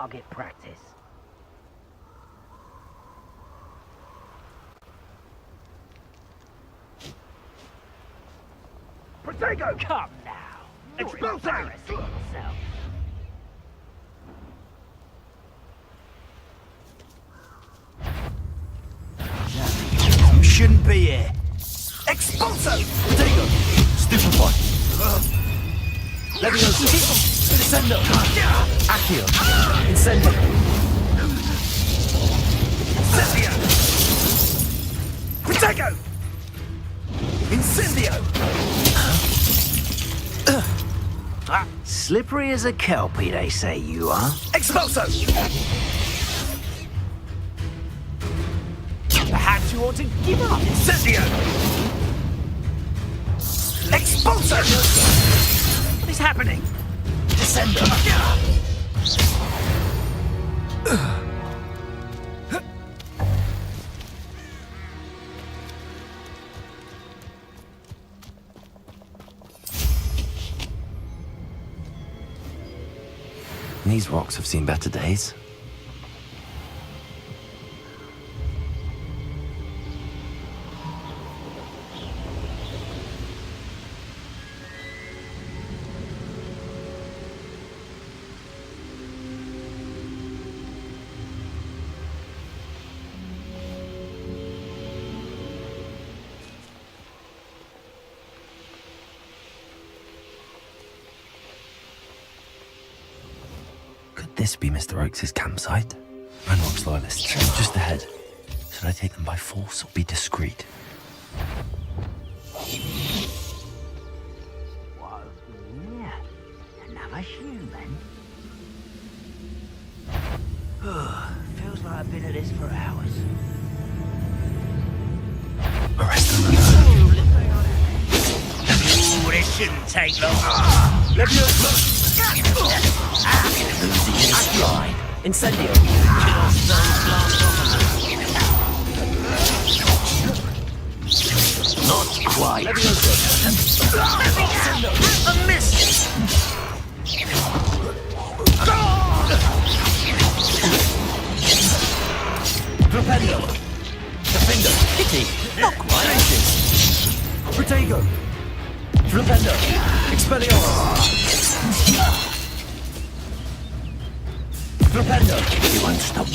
Gotta get practice. Protego! Come now. You're Expulso! embarrassing yourself. You shouldn't be here. Expulso! Protego! Stupefy! Levioso! Descendo! Accio! Incendio! Incendio! Protego! Incendio! Slippery as a kelpie, they say you are. Expulso! Perhaps you ought to give up. Incendio! Expulso! What is happening? Descendo! These rocks have seen better days. Could this be Mr. Oakes' campsite? Ranrock's loyalists, just ahead. Should I take them by force or be discreet? Whoa, yeah. Another human. Feels like I've been at this for hours. Arrest them. Ooh, this shouldn't take long. Slide. Incendio! Not quite. A miss! Propendo! Defendo! Kitty! Not quite! Protego! Propendo! Expelliarmus! Propendo! You won't stop me.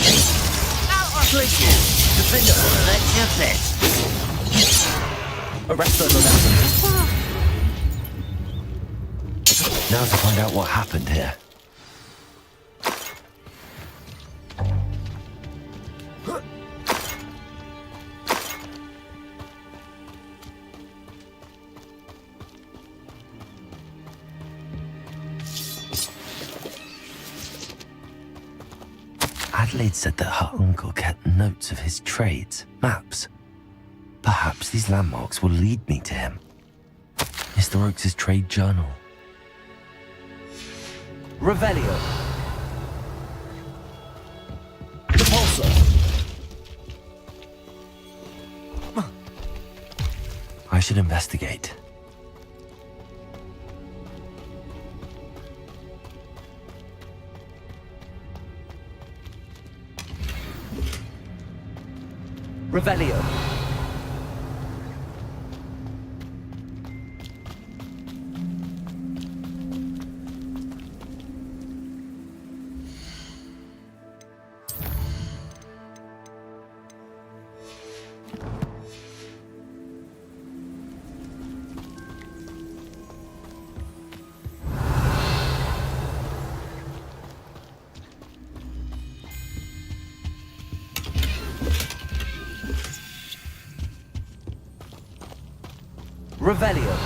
Atlassian! Defender! That's your best. Arresto momentum. Now to find out what happened here. Adelaide said that her uncle kept notes of his trades, maps. Perhaps these landmarks will lead me to him. Mr. Oakes' trade journal. Revelio. Repulsor. I should investigate. Revelio. Revelio.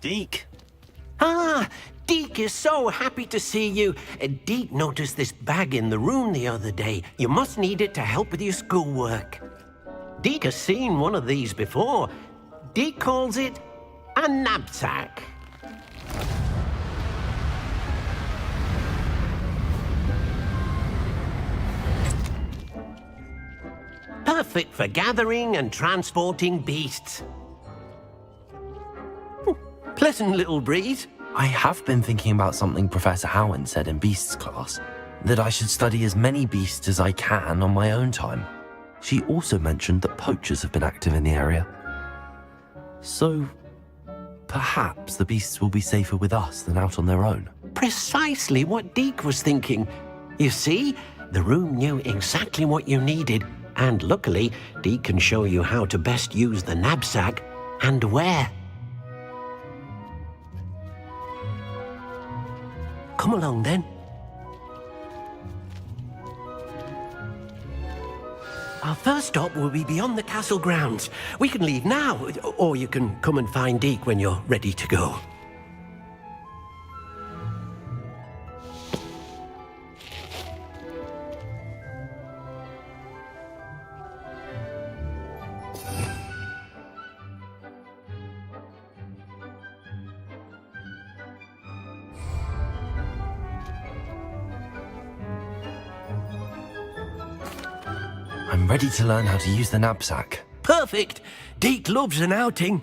Deke. Ah, Deke is so happy to see you. Deke noticed this bag in the room the other day. You must need it to help with your schoolwork. Deke has seen one of these before. Deke calls it a knapsack. Perfect for gathering and transporting beasts. Pleasant little breeze. I have been thinking about something Professor Howard said in Beasts class, that I should study as many beasts as I can on my own time. She also mentioned that poachers have been active in the area. So, perhaps the beasts will be safer with us than out on their own. Precisely what Deke was thinking. You see, the room knew exactly what you needed, and luckily, Deke can show you how to best use the knapsack and where. Come along then. Our first stop will be beyond the castle grounds. We can leave now, or you can come and find Deke when you're ready to go. I'm ready to learn how to use the knapsack. Perfect! Deke loves an outing.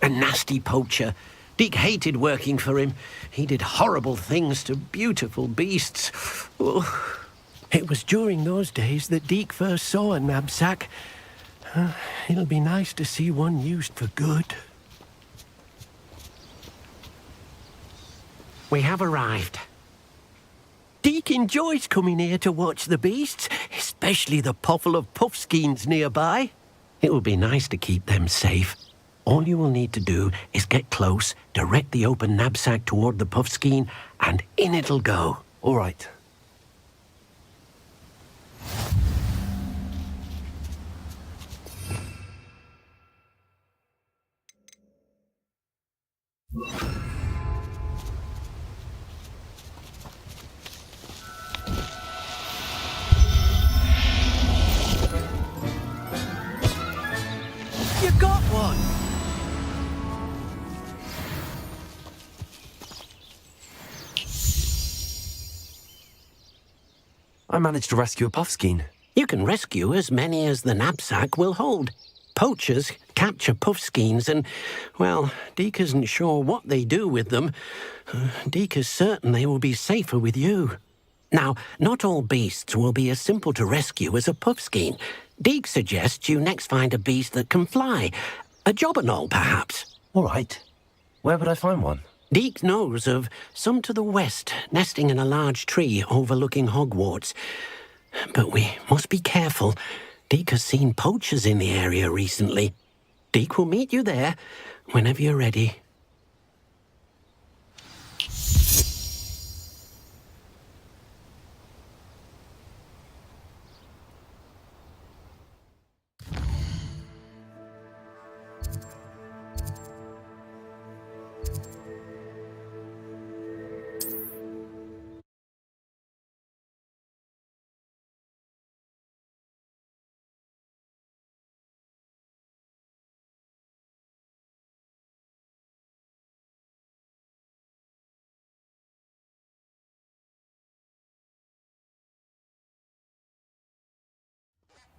A nasty poacher. Deke hated working for him. He did horrible things to beautiful beasts. Oh. It was during those days that Deke first saw a knapsack. It'll be nice to see one used for good. We have arrived. Deke enjoys coming here to watch the beasts, especially the potful of puffskeins nearby. It will be nice to keep them safe. All you will need to do is get close, direct the open knapsack toward the puffskein, and in it'll go. All right. You got one! I managed to rescue a puffskein. You can rescue as many as the knapsack will hold. Poachers capture puffskeins and, well, Deke isn't sure what they do with them. Deke is certain they will be safer with you. Now, not all beasts will be as simple to rescue as a puffskein. Deke suggests you next find a beast that can fly. A jobberknoll, perhaps. All right. Where would I find one? Deke knows of some to the west, nesting in a large tree overlooking Hogwarts. But we must be careful. Deke has seen poachers in the area recently. Deke will meet you there whenever you're ready.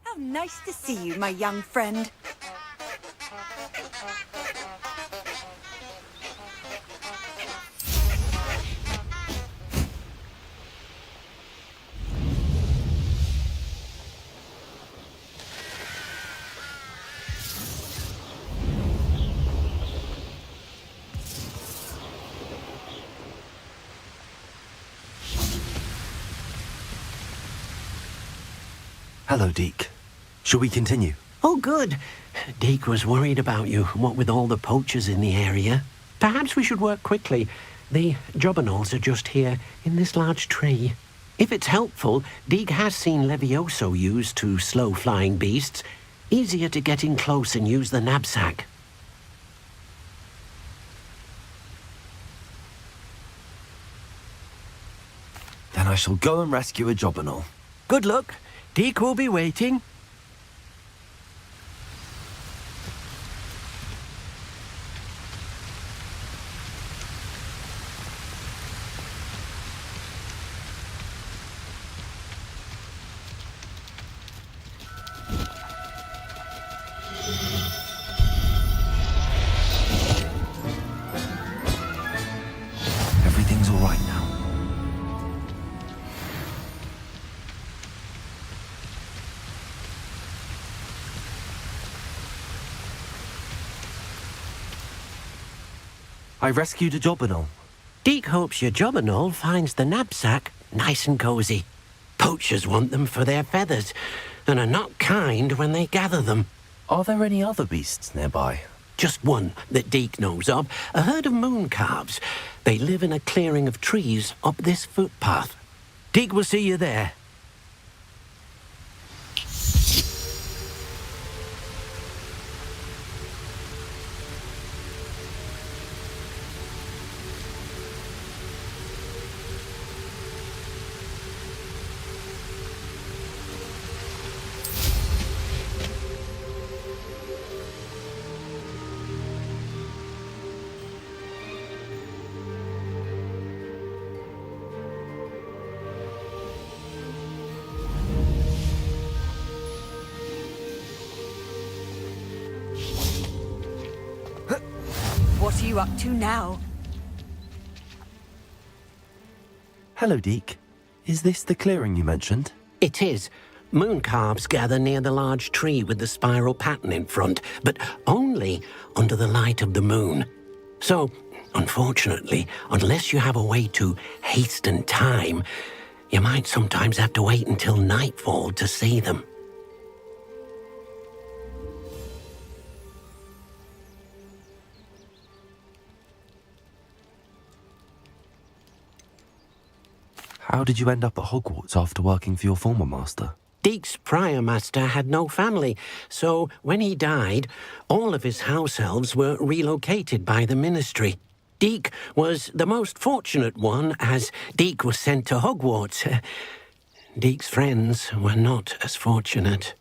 How nice to see you, my young friend. Hello, Deke. Shall we continue? Oh, good. Deke was worried about you, what with all the poachers in the area. Perhaps we should work quickly. The jobberknolls are just here, in this large tree. If it's helpful, Deke has seen Levioso used to slow flying beasts. Easier to get in close and use the knapsack. Then I shall go and rescue a jobberknoll. Good luck. Deke will be waiting. Everything's all right now. I rescued a jobberknoll. Deke hopes your jobberknoll finds the knapsack nice and cozy. Poachers want them for their feathers, and are not kind when they gather them. Are there any other beasts nearby? Just one that Deke knows of, a herd of moon calves. They live in a clearing of trees up this footpath. Deke will see you there. What are you up to now? Hello, Deke. Is this the clearing you mentioned? It is. Moon calves gather near the large tree with the spiral pattern in front, but only under the light of the moon. So, unfortunately, unless you have a way to hasten time, you might sometimes have to wait until nightfall to see them. How did you end up at Hogwarts after working for your former master? Deke's prior master had no family, so when he died, all of his house elves were relocated by the ministry. Deke was the most fortunate one, as Deke was sent to Hogwarts. Deke's friends were not as fortunate.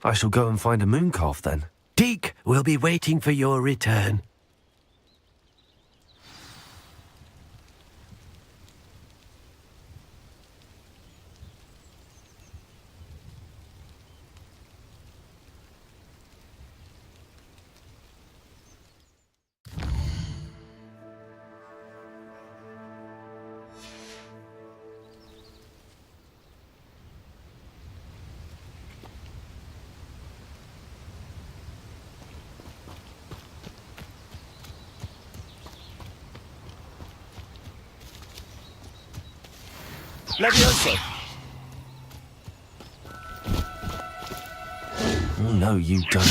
I shall go and find a moon calf then. Deke will be waiting for your return. Levioso! Oh no, you don't.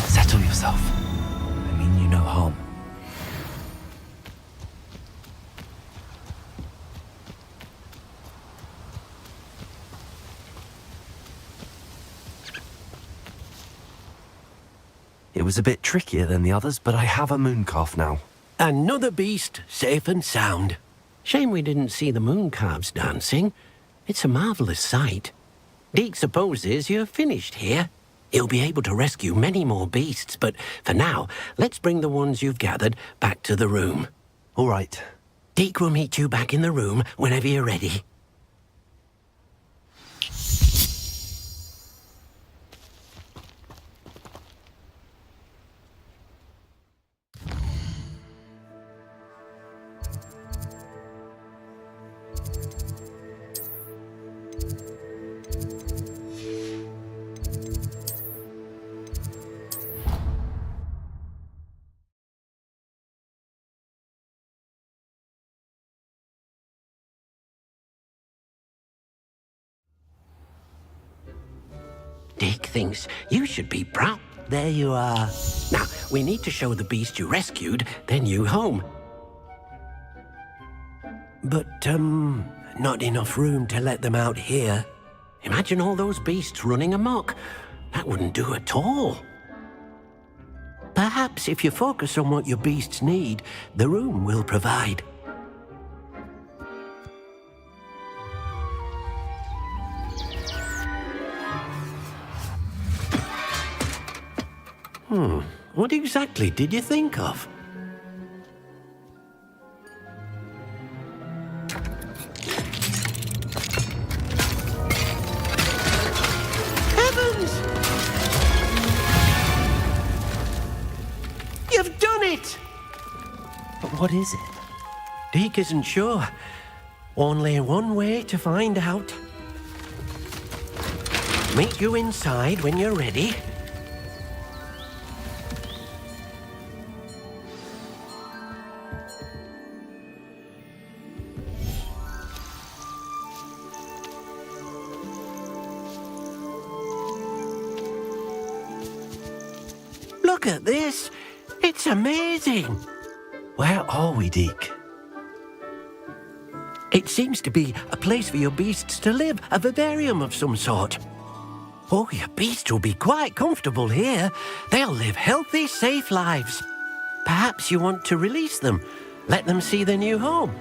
Settle yourself. I mean you no harm. It was a bit trickier than the others, but I have a moon calf now. Another beast, safe and sound. Shame we didn't see the moon calves dancing. It's a marvellous sight. Deke supposes you're finished here. He'll be able to rescue many more beasts, but for now, let's bring the ones you've gathered back to the room. All right. Deke will meet you back in the room whenever you're ready. Dick thinks you should be proud. There you are. Now, we need to show the beast you rescued their new home. But, not enough room to let them out here. Imagine all those beasts running amok. That wouldn't do at all. Perhaps if you focus on what your beasts need, the room will provide. What exactly did you think of? Heavens! You've done it! But what is it? Deke isn't sure. Only one way to find out. Meet you inside when you're ready. Look at this. It's amazing. Where are we, Deke? It seems to be a place for your beasts to live, a vivarium of some sort. Oh, your beasts will be quite comfortable here. They'll live healthy, safe lives. Perhaps you want to release them, let them see their new home.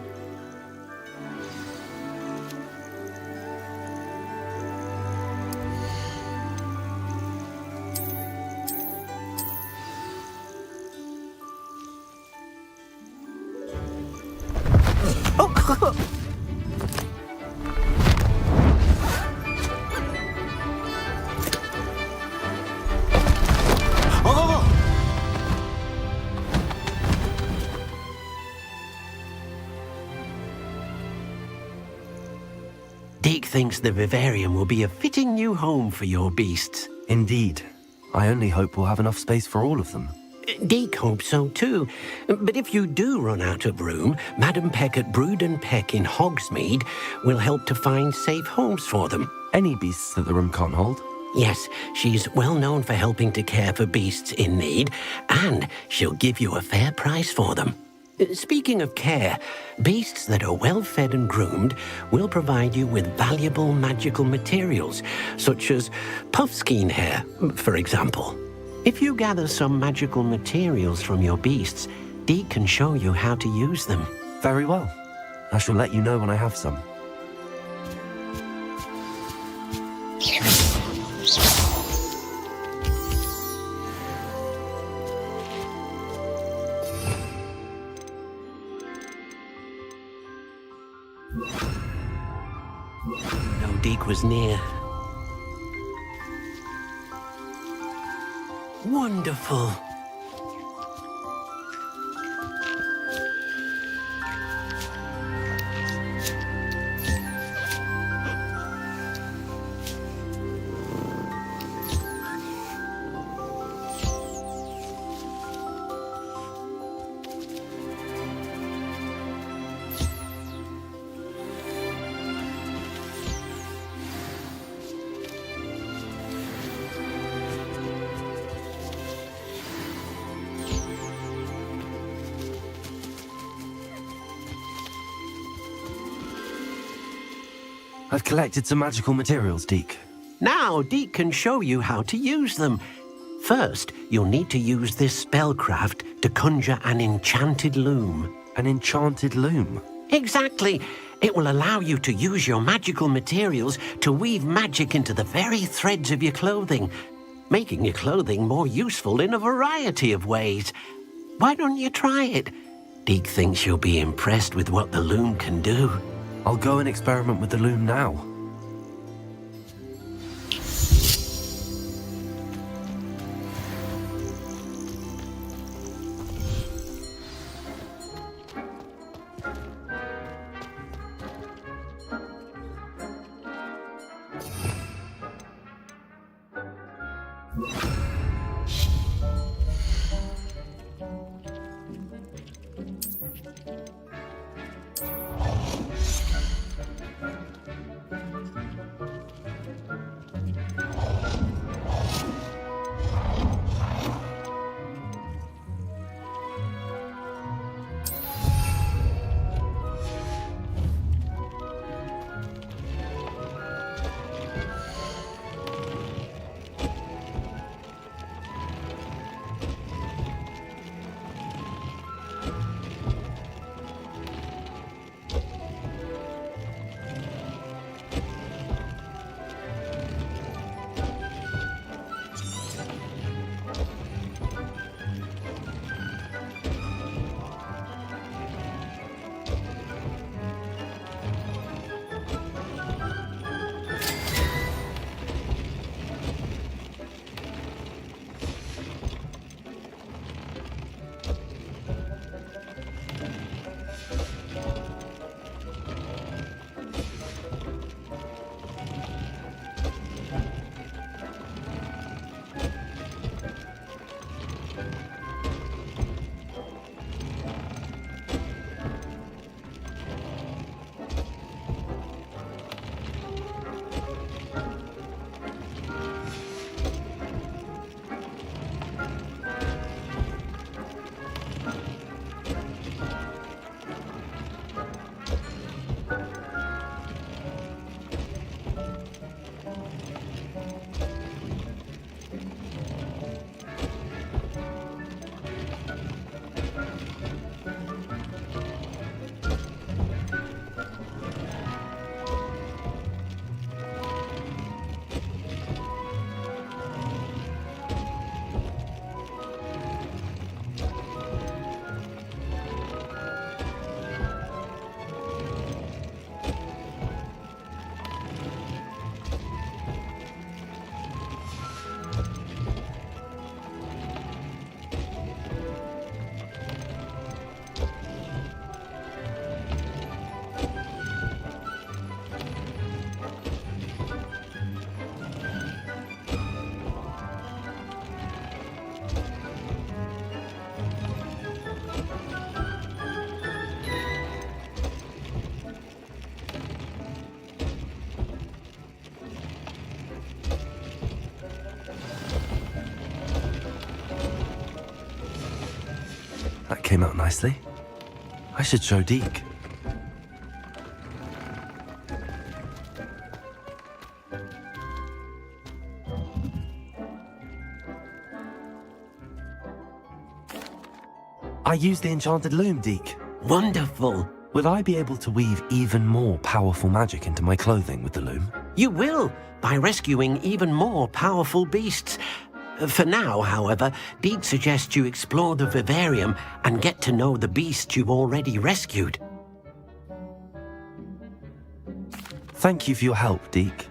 Deke thinks the vivarium will be a fitting new home for your beasts. Indeed. I only hope we'll have enough space for all of them. Deke hopes so too. But if you do run out of room, Madam Peck at Brood and Peck in Hogsmeade will help to find safe homes for them. Any beasts that the room can't hold? Yes, she's well known for helping to care for beasts in need, and she'll give you a fair price for them. Speaking of care, beasts that are well fed and groomed will provide you with valuable magical materials, such as puffskein hair, for example. If you gather some magical materials from your beasts, Deke can show you how to use them. Very well. I shall let you know when I have some. No, Deke was near. Wonderful. I've collected some magical materials, Deke. Now Deke can show you how to use them. First, you'll need to use this spellcraft to conjure an enchanted loom. An enchanted loom? Exactly. It will allow you to use your magical materials to weave magic into the very threads of your clothing, making your clothing more useful in a variety of ways. Why don't you try it? Deke thinks you'll be impressed with what the loom can do. I'll go and experiment with the loom now. came out nicely. I should show Deke. I used the enchanted loom, Deke. Wonderful. Will I be able to weave even more powerful magic into my clothing with the loom? You will, by rescuing even more powerful beasts. For now, however, Deke suggests you explore the vivarium and get to know the beasts you've already rescued. Thank you for your help, Deke.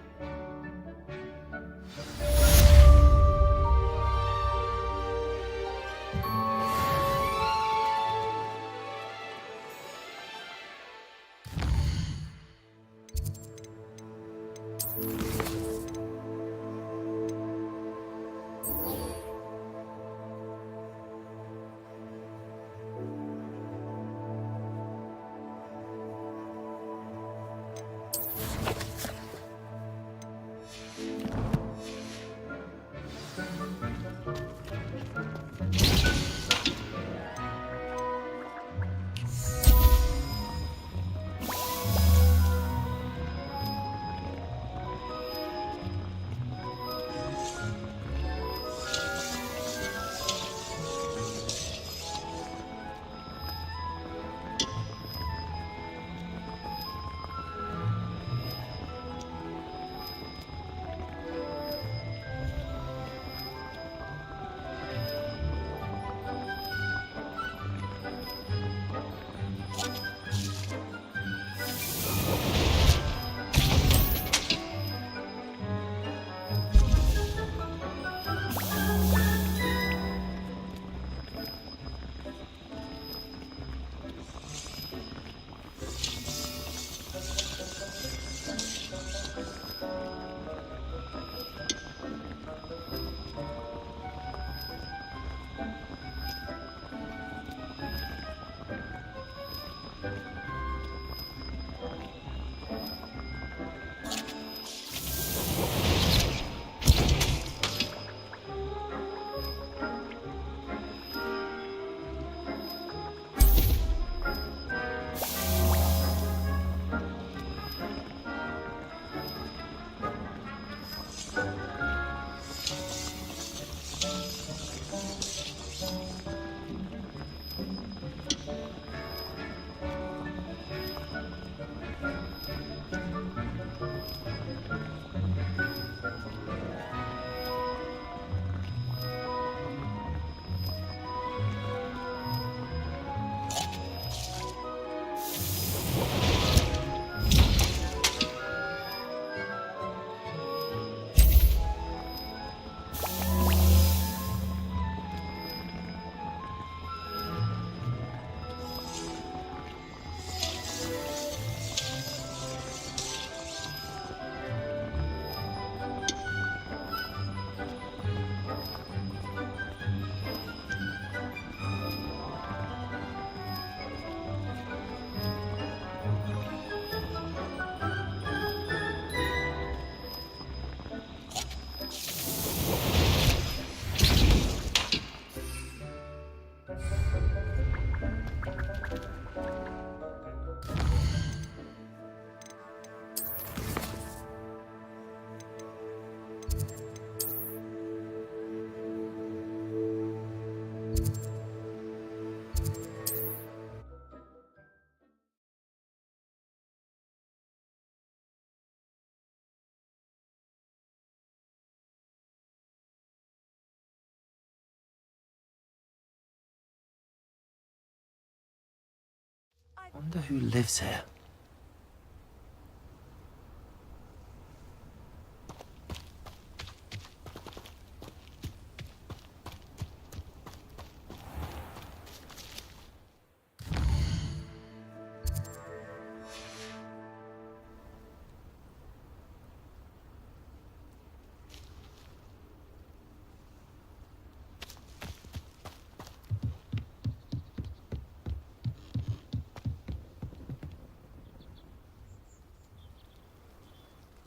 Wonder who lives here.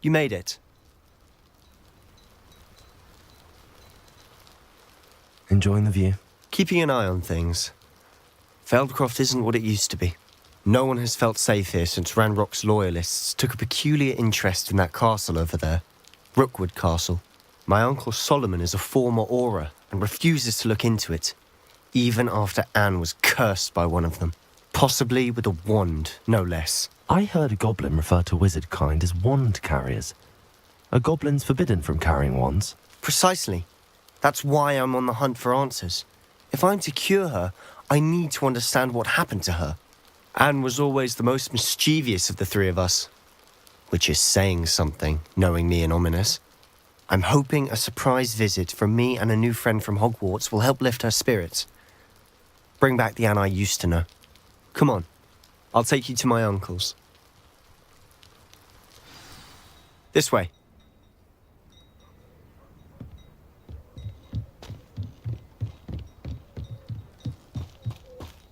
You made it. Enjoying the view? Keeping an eye on things. Feldcroft isn't what it used to be. No one has felt safe here since Ranrock's loyalists took a peculiar interest in that castle over there. Rookwood Castle. My uncle Solomon is a former Auror and refuses to look into it, even after Anne was cursed by one of them. Possibly with a wand, no less. I heard a goblin refer to wizard kind as wand carriers. Are goblins forbidden from carrying wands? Precisely. That's why I'm on the hunt for answers. If I'm to cure her, I need to understand what happened to her. Anne was always the most mischievous of the three of us. Which is saying something, knowing me and ominous. I'm hoping a surprise visit from me and a new friend from Hogwarts will help lift her spirits. Bring back the Anne I used to know. Come on, I'll take you to my uncle's. This way.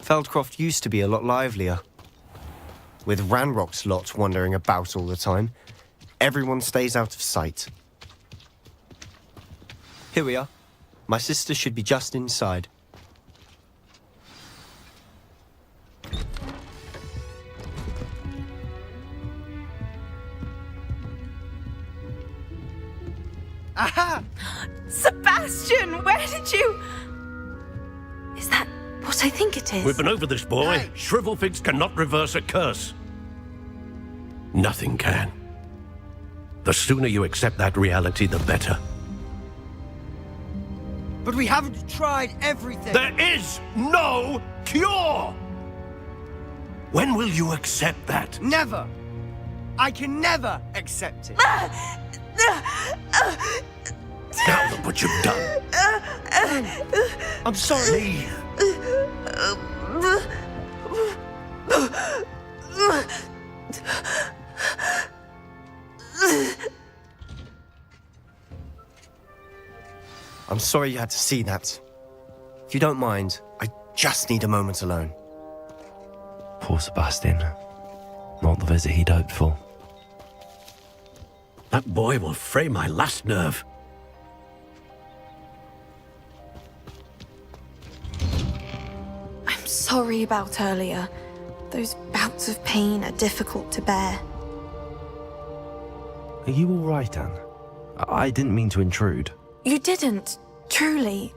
Feldcroft used to be a lot livelier. With Ranrock's lot wandering about all the time, everyone stays out of sight. Here we are. My sister should be just inside. Aha! Sebastian, where did you... Is that what I think it is? We've been over this, boy. Hey. Shrivelfigs cannot reverse a curse. Nothing can. The sooner you accept that reality, the better. But we haven't tried everything. There is no cure! When will you accept that? Never! I can never accept it. Now look what you've done. I'm sorry. I'm sorry you had to see that. If you don't mind, I just need a moment alone. Poor Sebastian. Not the visit he'd hoped for. That boy will fray my last nerve. I'm sorry about earlier. Those bouts of pain are difficult to bear. Are you all right, Anne? I didn't mean to intrude. You didn't, truly.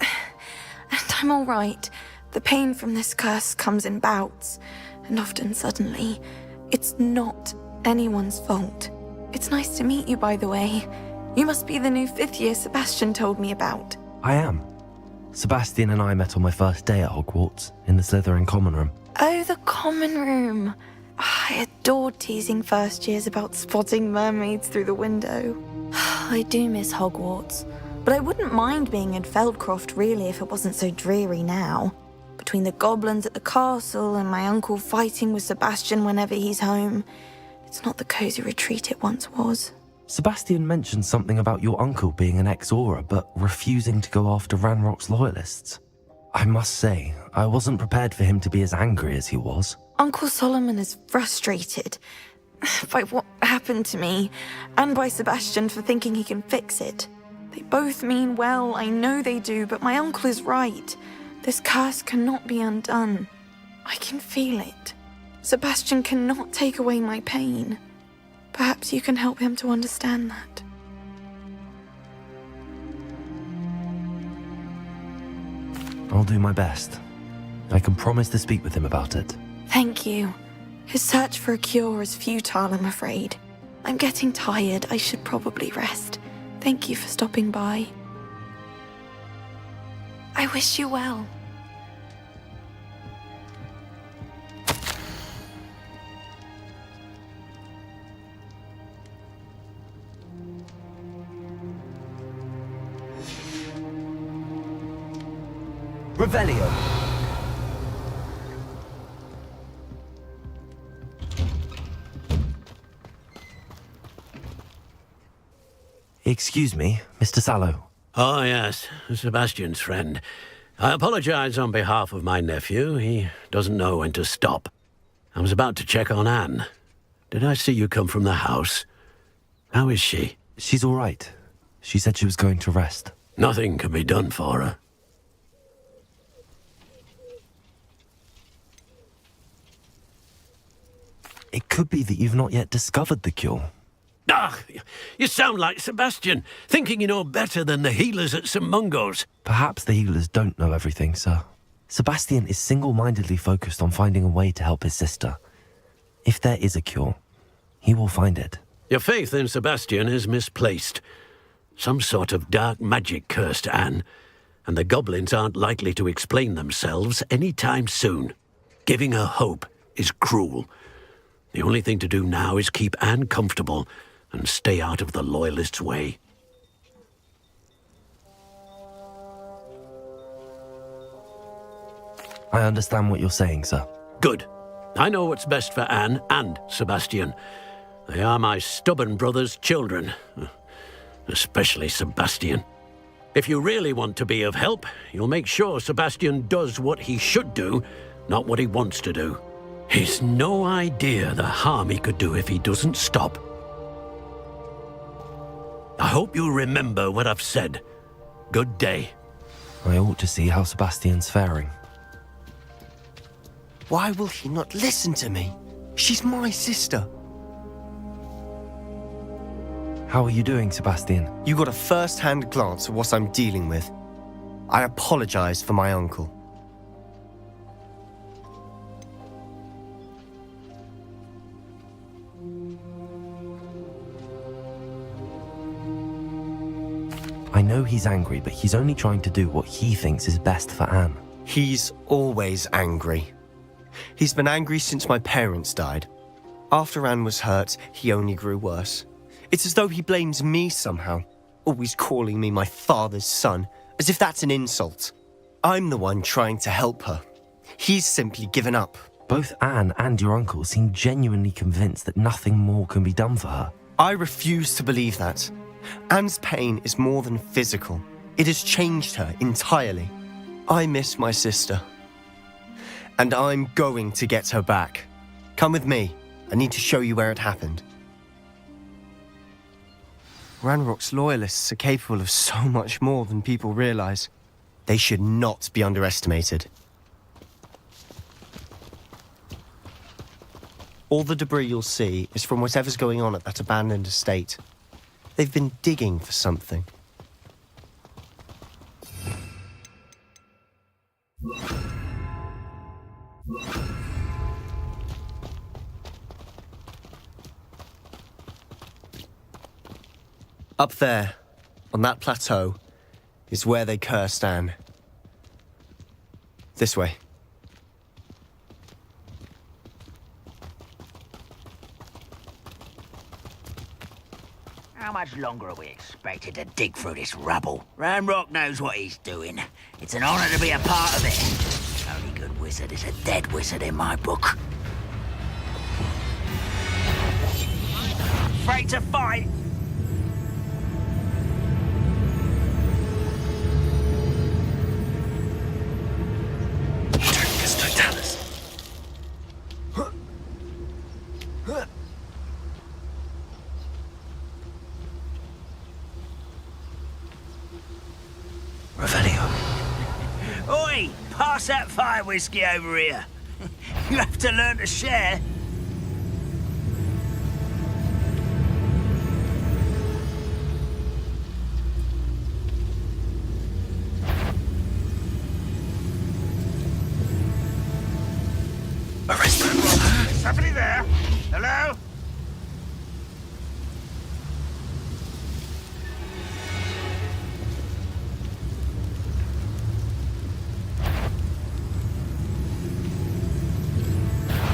And I'm all right. The pain from this curse comes in bouts, and often suddenly. It's not anyone's fault. It's nice to meet you, by the way. You must be the new 5th year Sebastian told me about. I am. Sebastian and I met on my first day at Hogwarts, in the Slytherin common room. Oh, the common room. I adored teasing first years about spotting mermaids through the window. I do miss Hogwarts, but I wouldn't mind being in Feldcroft really if it wasn't so dreary now. Between the goblins at the castle and my uncle fighting with Sebastian whenever he's home, it's not the cozy retreat it once was. Sebastian mentioned something about your uncle being an ex-Auror, but refusing to go after Ranrock's loyalists. I must say, I wasn't prepared for him to be as angry as he was. Uncle Solomon is frustrated by what happened to me, and by Sebastian for thinking he can fix it. They both mean well, I know they do, but my uncle is right. This curse cannot be undone. I can feel it. Sebastian cannot take away my pain. Perhaps you can help him to understand that. I'll do my best. I can promise to speak with him about it. Thank you. His search for a cure is futile, I'm afraid. I'm getting tired. I should probably rest. Thank you for stopping by. I wish you well. Revelio. Excuse me, Mr. Sallow. Oh, yes, Sebastian's friend. I apologize on behalf of my nephew. He doesn't know when to stop. I was about to check on Anne. Did I see you come from the house? How is she? She's all right. She said she was going to rest. Nothing can be done for her. It could be that you've not yet discovered the cure. Ah, you sound like Sebastian, thinking you know better than the healers at St. Mungo's. Perhaps the healers don't know everything, sir. Sebastian is single-mindedly focused on finding a way to help his sister. If there is a cure, he will find it. Your faith in Sebastian is misplaced. Some sort of dark magic cursed Anne, and the goblins aren't likely to explain themselves any time soon. Giving her hope is cruel. The only thing to do now is keep Anne comfortable and stay out of the Loyalists' way. I understand what you're saying, sir. Good. I know what's best for Anne and Sebastian. They are my stubborn brother's children. Especially Sebastian. If you really want to be of help, you'll make sure Sebastian does what he should do, not what he wants to do. He's no idea the harm he could do if he doesn't stop. I hope you'll remember what I've said. Good day. I ought to see how Sebastian's faring. Why will he not listen to me? She's my sister. How are you doing, Sebastian? You got a first-hand glance at what I'm dealing with. I apologize for my uncle. I know he's angry, but he's only trying to do what he thinks is best for Anne. He's always angry. He's been angry since my parents died. After Anne was hurt, he only grew worse. It's as though he blames me somehow, always calling me my father's son, as if that's an insult. I'm the one trying to help her. He's simply given up. Both Anne and your uncle seem genuinely convinced that nothing more can be done for her. I refuse to believe that. Anne's pain is more than physical. It has changed her entirely. I miss my sister. And I'm going to get her back. Come with me. I need to show you where it happened. Ranrock's loyalists are capable of so much more than people realize. They should not be underestimated. All the debris you'll see is from whatever's going on at that abandoned estate. They've been digging for something. Up there, on that plateau, is where they cursed Anne. This way. How much longer are we expected to dig through this rubble? Ranrock knows what he's doing. It's an honor to be a part of it. Only good wizard is a dead wizard in my book. Afraid to fight? Oi! Pass that fire whiskey over here. You have to learn to share. Arrest him! Somebody there? Hello?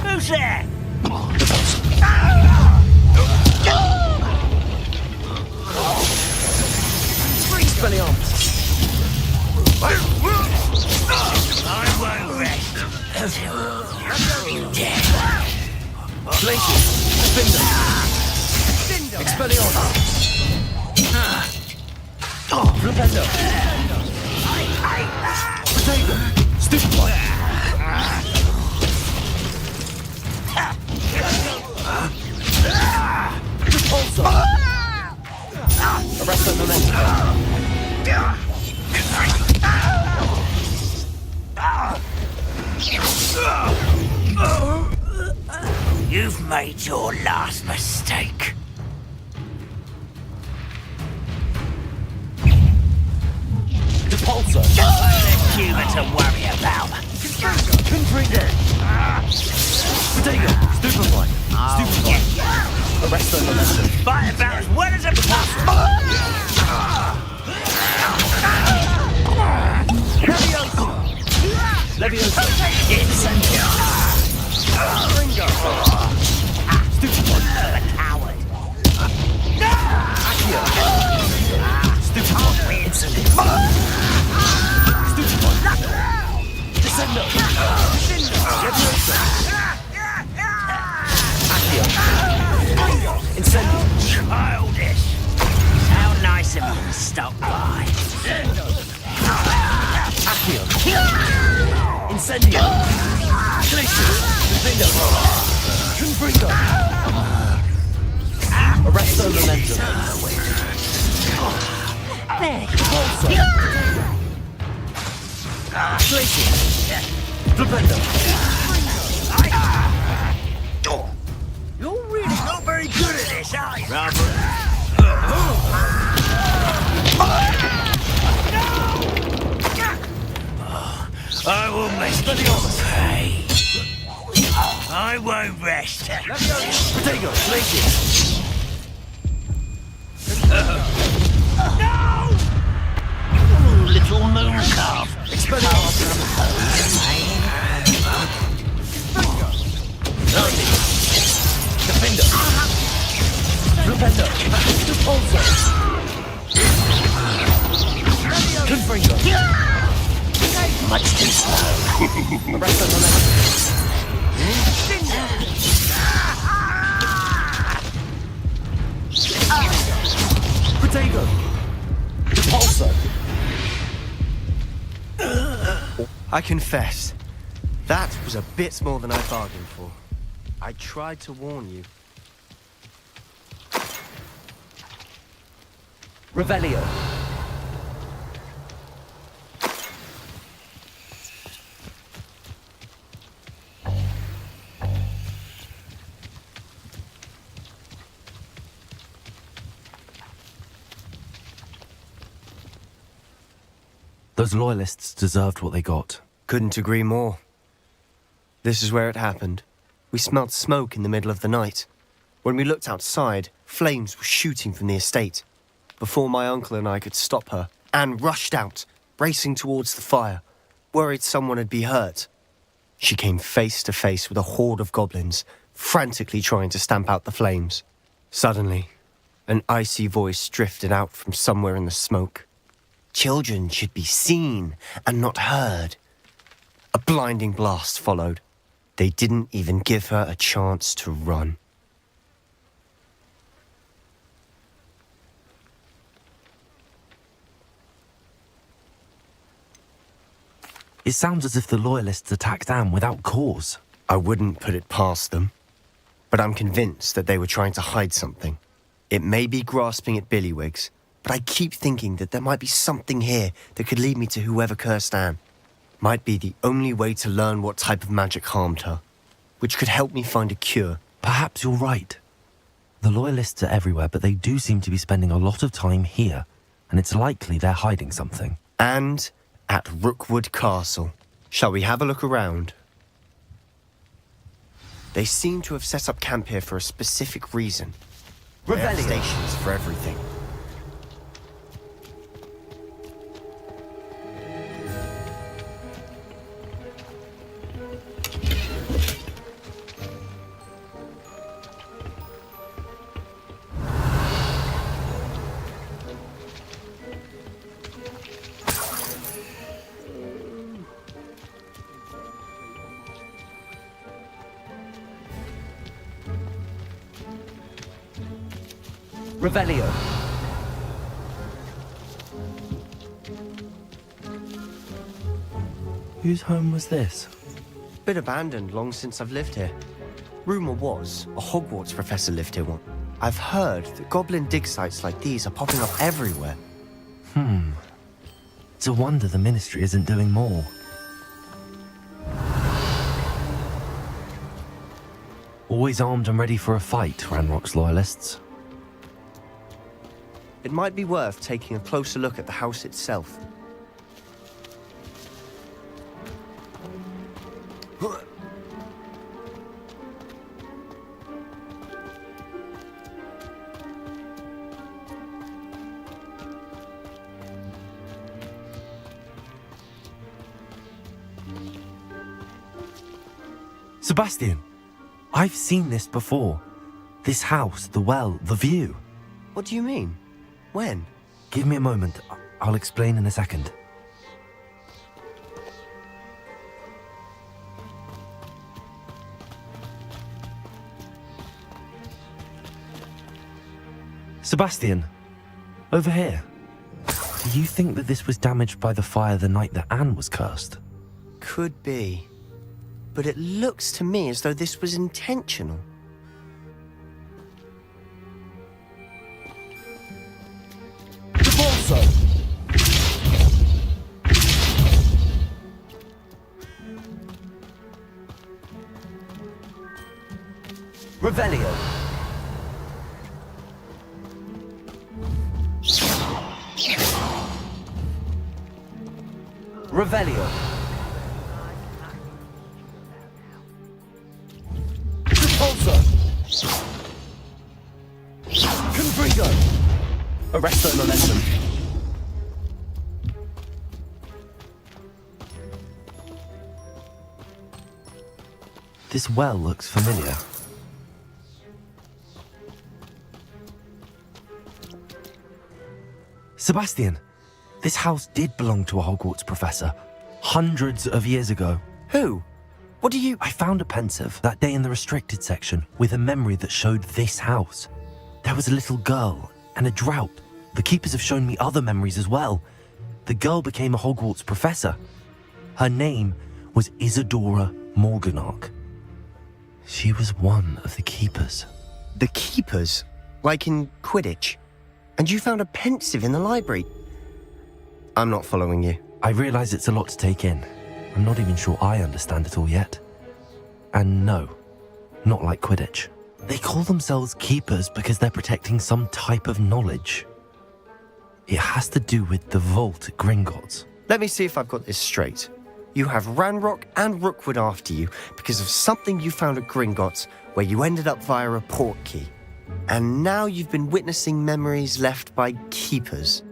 Who's there? I won't rest until you're dead. You've made your last mistake. Repulsor. Less human to worry about. Confringo. Potato. Stupefy. Stupefy. Arresto momentum. Fight about as well as a possible. Leviosa. Incendio. Confringo. Stupefy. A coward. Accio. Stupefy. Insolent. Stupefy. Descendo. Leviosa. Accio. Incendio. Childish. How nice of you to stop by. Accio. Incendio. Glacier. Confringo. Confringo. Arresto momentum. Repulsor. Glacier. Flipendo. You're really not very good at this, are you? I will make you pay. I won't rest. Potato. Glacier. Little moon calf. Expelliarmus. Defender. Flipendo. Repulsor. Confringo. Much too slow. Arresto momentum. Potato. Repulsor. I confess, that was a bit more than I bargained for. I tried to warn you. Revelio. Those loyalists deserved what they got. Couldn't agree more. This is where it happened. We smelt smoke in the middle of the night. When we looked outside, flames were shooting from the estate. Before my uncle and I could stop her, Anne rushed out, racing towards the fire, worried someone had been hurt. She came face to face with a horde of goblins, frantically trying to stamp out the flames. Suddenly, an icy voice drifted out from somewhere in the smoke. Children should be seen and not heard. A blinding blast followed. They didn't even give her a chance to run. It sounds as if the loyalists attacked Anne without cause. I wouldn't put it past them, but I'm convinced that they were trying to hide something. It may be grasping at Billywigs, but I keep thinking that there might be something here that could lead me to whoever cursed Anne. Might be the only way to learn what type of magic harmed her, which could help me find a cure. Perhaps you're right. The loyalists are everywhere, but they do seem to be spending a lot of time here, and it's likely they're hiding something. And at Rookwood Castle. Shall we have a look around? They seem to have set up camp here for a specific reason. They have Revelio. stations for everything. Revelio. Whose home was this? Been abandoned long since I've lived here. Rumour was a Hogwarts professor lived here once. I've heard that goblin dig sites like these are popping up everywhere. It's a wonder the Ministry isn't doing more. Always armed and ready for a fight, Ranrock's loyalists. It might be worth taking a closer look at the house itself. Sebastian, I've seen this before. This house, the well, the view. What do you mean? When? Give me a moment. I'll explain in a second. Sebastian, over here. Do you think that this was damaged by the fire the night that Anne was cursed? Could be. But it looks to me as though this was intentional. Repulso! Revelio. Revelio. Repulso. Confrigo. Arresto momentum. This well looks familiar. Sebastian, this house did belong to a Hogwarts professor, hundreds of years ago. Who? What do you... I found a pensive that day in the restricted section with a memory that showed this house. There was a little girl and a drought. The keepers have shown me other memories as well. The girl became a Hogwarts professor. Her name was Isadora Morganach. She was one of the keepers. The keepers? Like in Quidditch? And you found a pensive in the library? I'm not following you. I realize it's a lot to take in. I'm not even sure I understand it all yet. And no, not like Quidditch. They call themselves keepers because they're protecting some type of knowledge. It has to do with the vault at Gringotts. Let me see if I've got this straight. You have Ranrock and Rookwood after you because of something you found at Gringotts where you ended up via a port key. And now you've been witnessing memories left by keepers.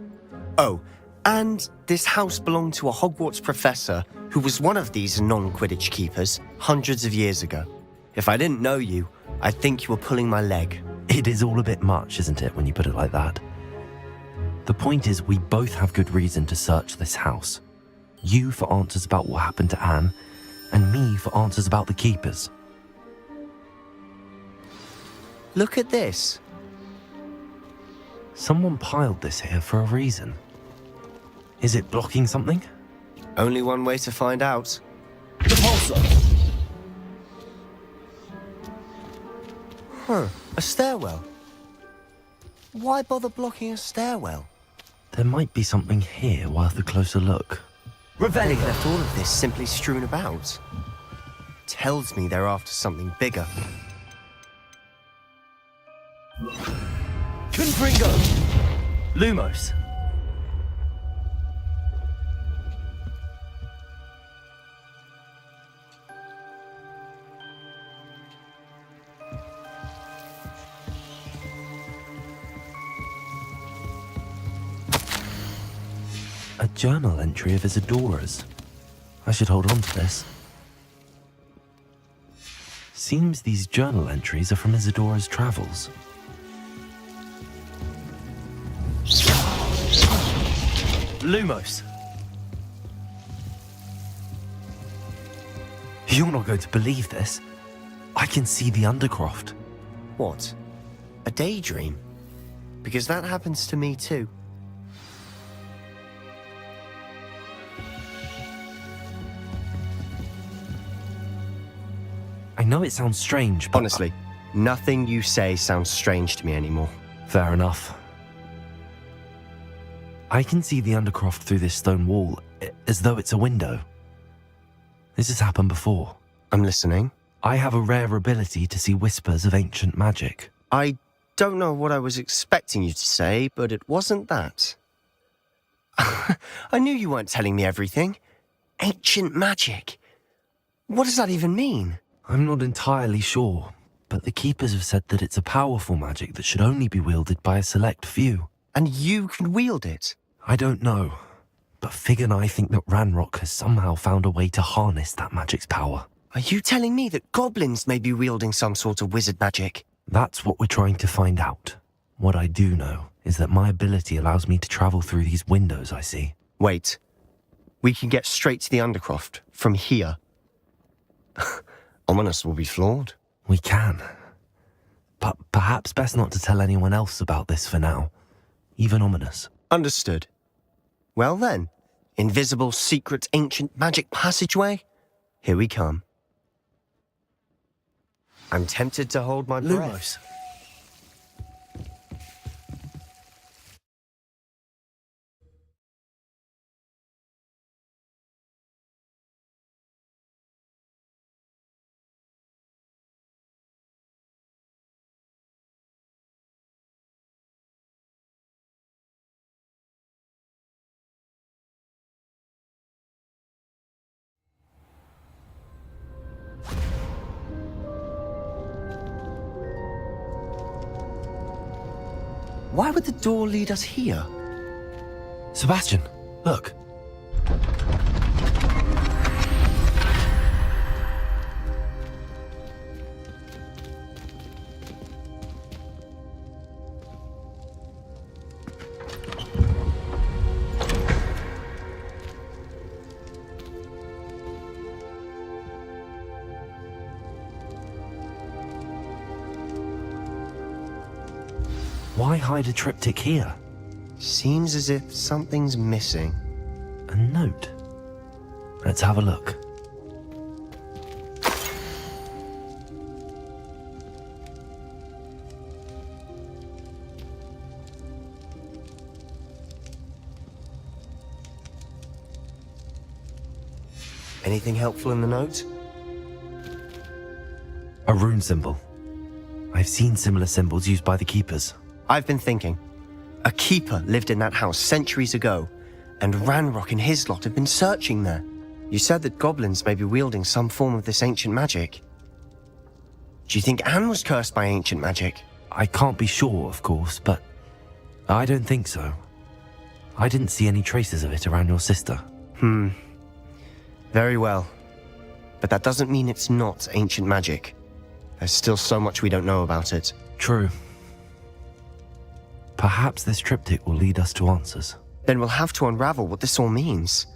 Oh, and this house belonged to a Hogwarts professor who was one of these non-Quidditch keepers hundreds of years ago. If I didn't know you, I'd think you were pulling my leg. It is all a bit much, isn't it, when you put it like that? The point is, we both have good reason to search this house. You for answers about what happened to Anne, and me for answers about the keepers. Look at this. Someone piled this here for a reason. Is it blocking something? Only one way to find out. Repulso. Huh, a stairwell. Why bother blocking a stairwell? There might be something here worth a closer look. They Revelio. left all of this simply strewn about. Tells me they're after something bigger. Confringo. Lumos. A journal entry of Isadora's. I should hold on to this. Seems these journal entries are from Isadora's travels. Lumos. You're not going to believe this. I can see the Undercroft. What? A daydream? Because that happens to me too. I know it sounds strange, but... Honestly, nothing you say sounds strange to me anymore. Fair enough. I can see the Undercroft through this stone wall, as though it's a window. This has happened before. I'm listening. I have a rare ability to see whispers of ancient magic. I don't know what I was expecting you to say, but it wasn't that. I knew you weren't telling me everything. Ancient magic. What does that even mean? I'm not entirely sure, but the Keepers have said that it's a powerful magic that should only be wielded by a select few. And you can wield it? I don't know, but Fig and I think that Ranrock has somehow found a way to harness that magic's power. Are you telling me that goblins may be wielding some sort of wizard magic? That's what we're trying to find out. What I do know is that my ability allows me to travel through these windows I see. Wait. We can get straight to the Undercroft from here. Ominous will be floored. We can. But perhaps best not to tell anyone else about this for now. Even Ominous. Understood. Well then, invisible, secret, ancient magic passageway? Here we come. I'm tempted to hold my breath. Lumos. Why would the door lead us here? Sebastian, look. Why hide a triptych here? Seems as if something's missing. A note. Let's have a look. Anything helpful in the note? A rune symbol. I've seen similar symbols used by the Keepers. I've been thinking. A keeper lived in that house centuries ago, and Ranrock and his lot have been searching there. You said that goblins may be wielding some form of this ancient magic. Do you think Anne was cursed by ancient magic? I can't be sure, of course, but I don't think so. I didn't see any traces of it around your sister. Very well. But that doesn't mean it's not ancient magic. There's still so much we don't know about it. True. Perhaps this triptych will lead us to answers. Then we'll have to unravel what this all means.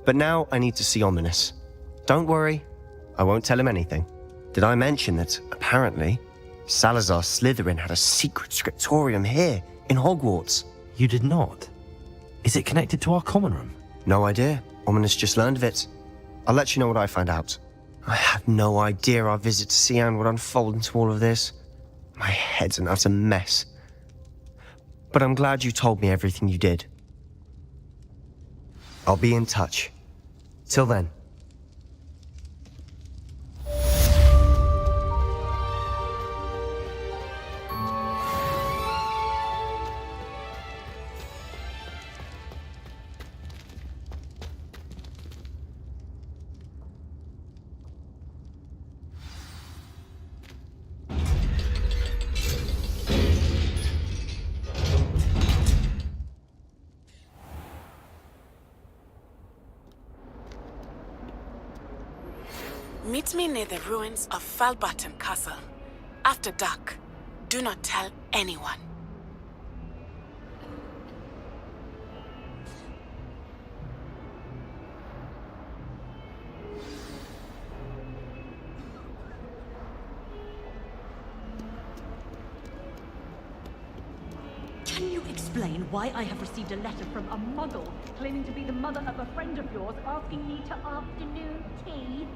But now I need to see Ominous. Don't worry, I won't tell him anything. Did I mention that, apparently, Salazar Slytherin had a secret scriptorium here, in Hogwarts? You did not? Is it connected to our common room? No idea. Ominous just learned of it. I'll let you know what I find out. I had no idea our visit to Sian would unfold into all of this. My head's an utter mess. But I'm glad you told me everything you did. I'll be in touch. Till then. Meet me near the ruins of Falbarton Castle. After dark. Do not tell anyone. Can you explain why I have received a letter from a muggle claiming to be the mother of a friend of yours asking me to afternoon tea?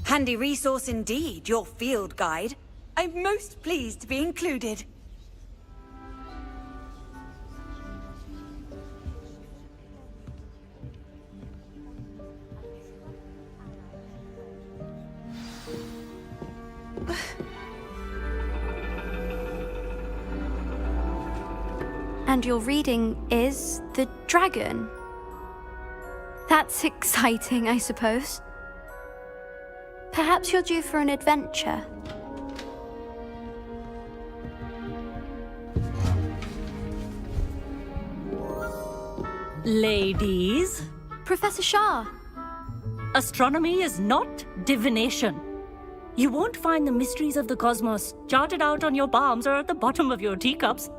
Handy resource indeed, your field guide. I'm most pleased to be included. And your reading is The Dragon. That's exciting, I suppose. Perhaps you're due for an adventure. Ladies, Professor Shah. astronomy is not divination. You won't find the mysteries of the cosmos charted out on your palms or at the bottom of your teacups.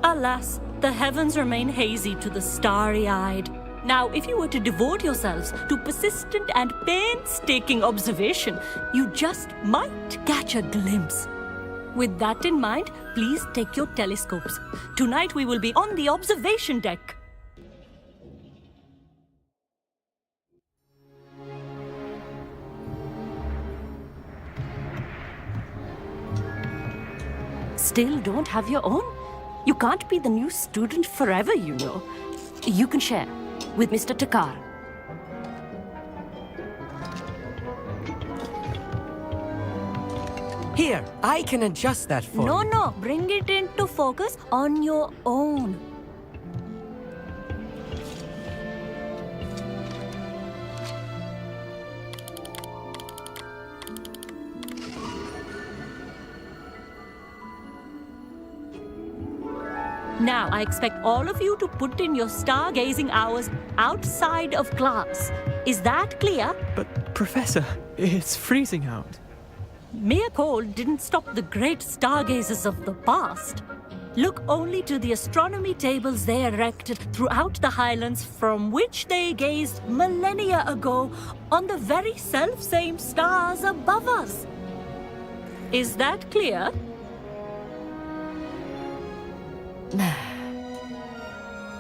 Alas, the heavens remain hazy to the starry-eyed. Now, if you were to devote yourselves to persistent and painstaking observation, you just might catch a glimpse. With that in mind, please take your telescopes. Tonight we will be on the observation deck. Still don't have your own? You can't be the new student forever, you know. You can share with Mr. Takar. Here, I can adjust that for you. No, bring it into focus on your own. Now, I expect all of you to put in your stargazing hours outside of class. Is that clear? But, Professor, it's freezing out. Mere cold didn't stop the great stargazers of the past. Look only to the astronomy tables they erected throughout the highlands from which they gazed millennia ago on the very self-same stars above us. Is that clear?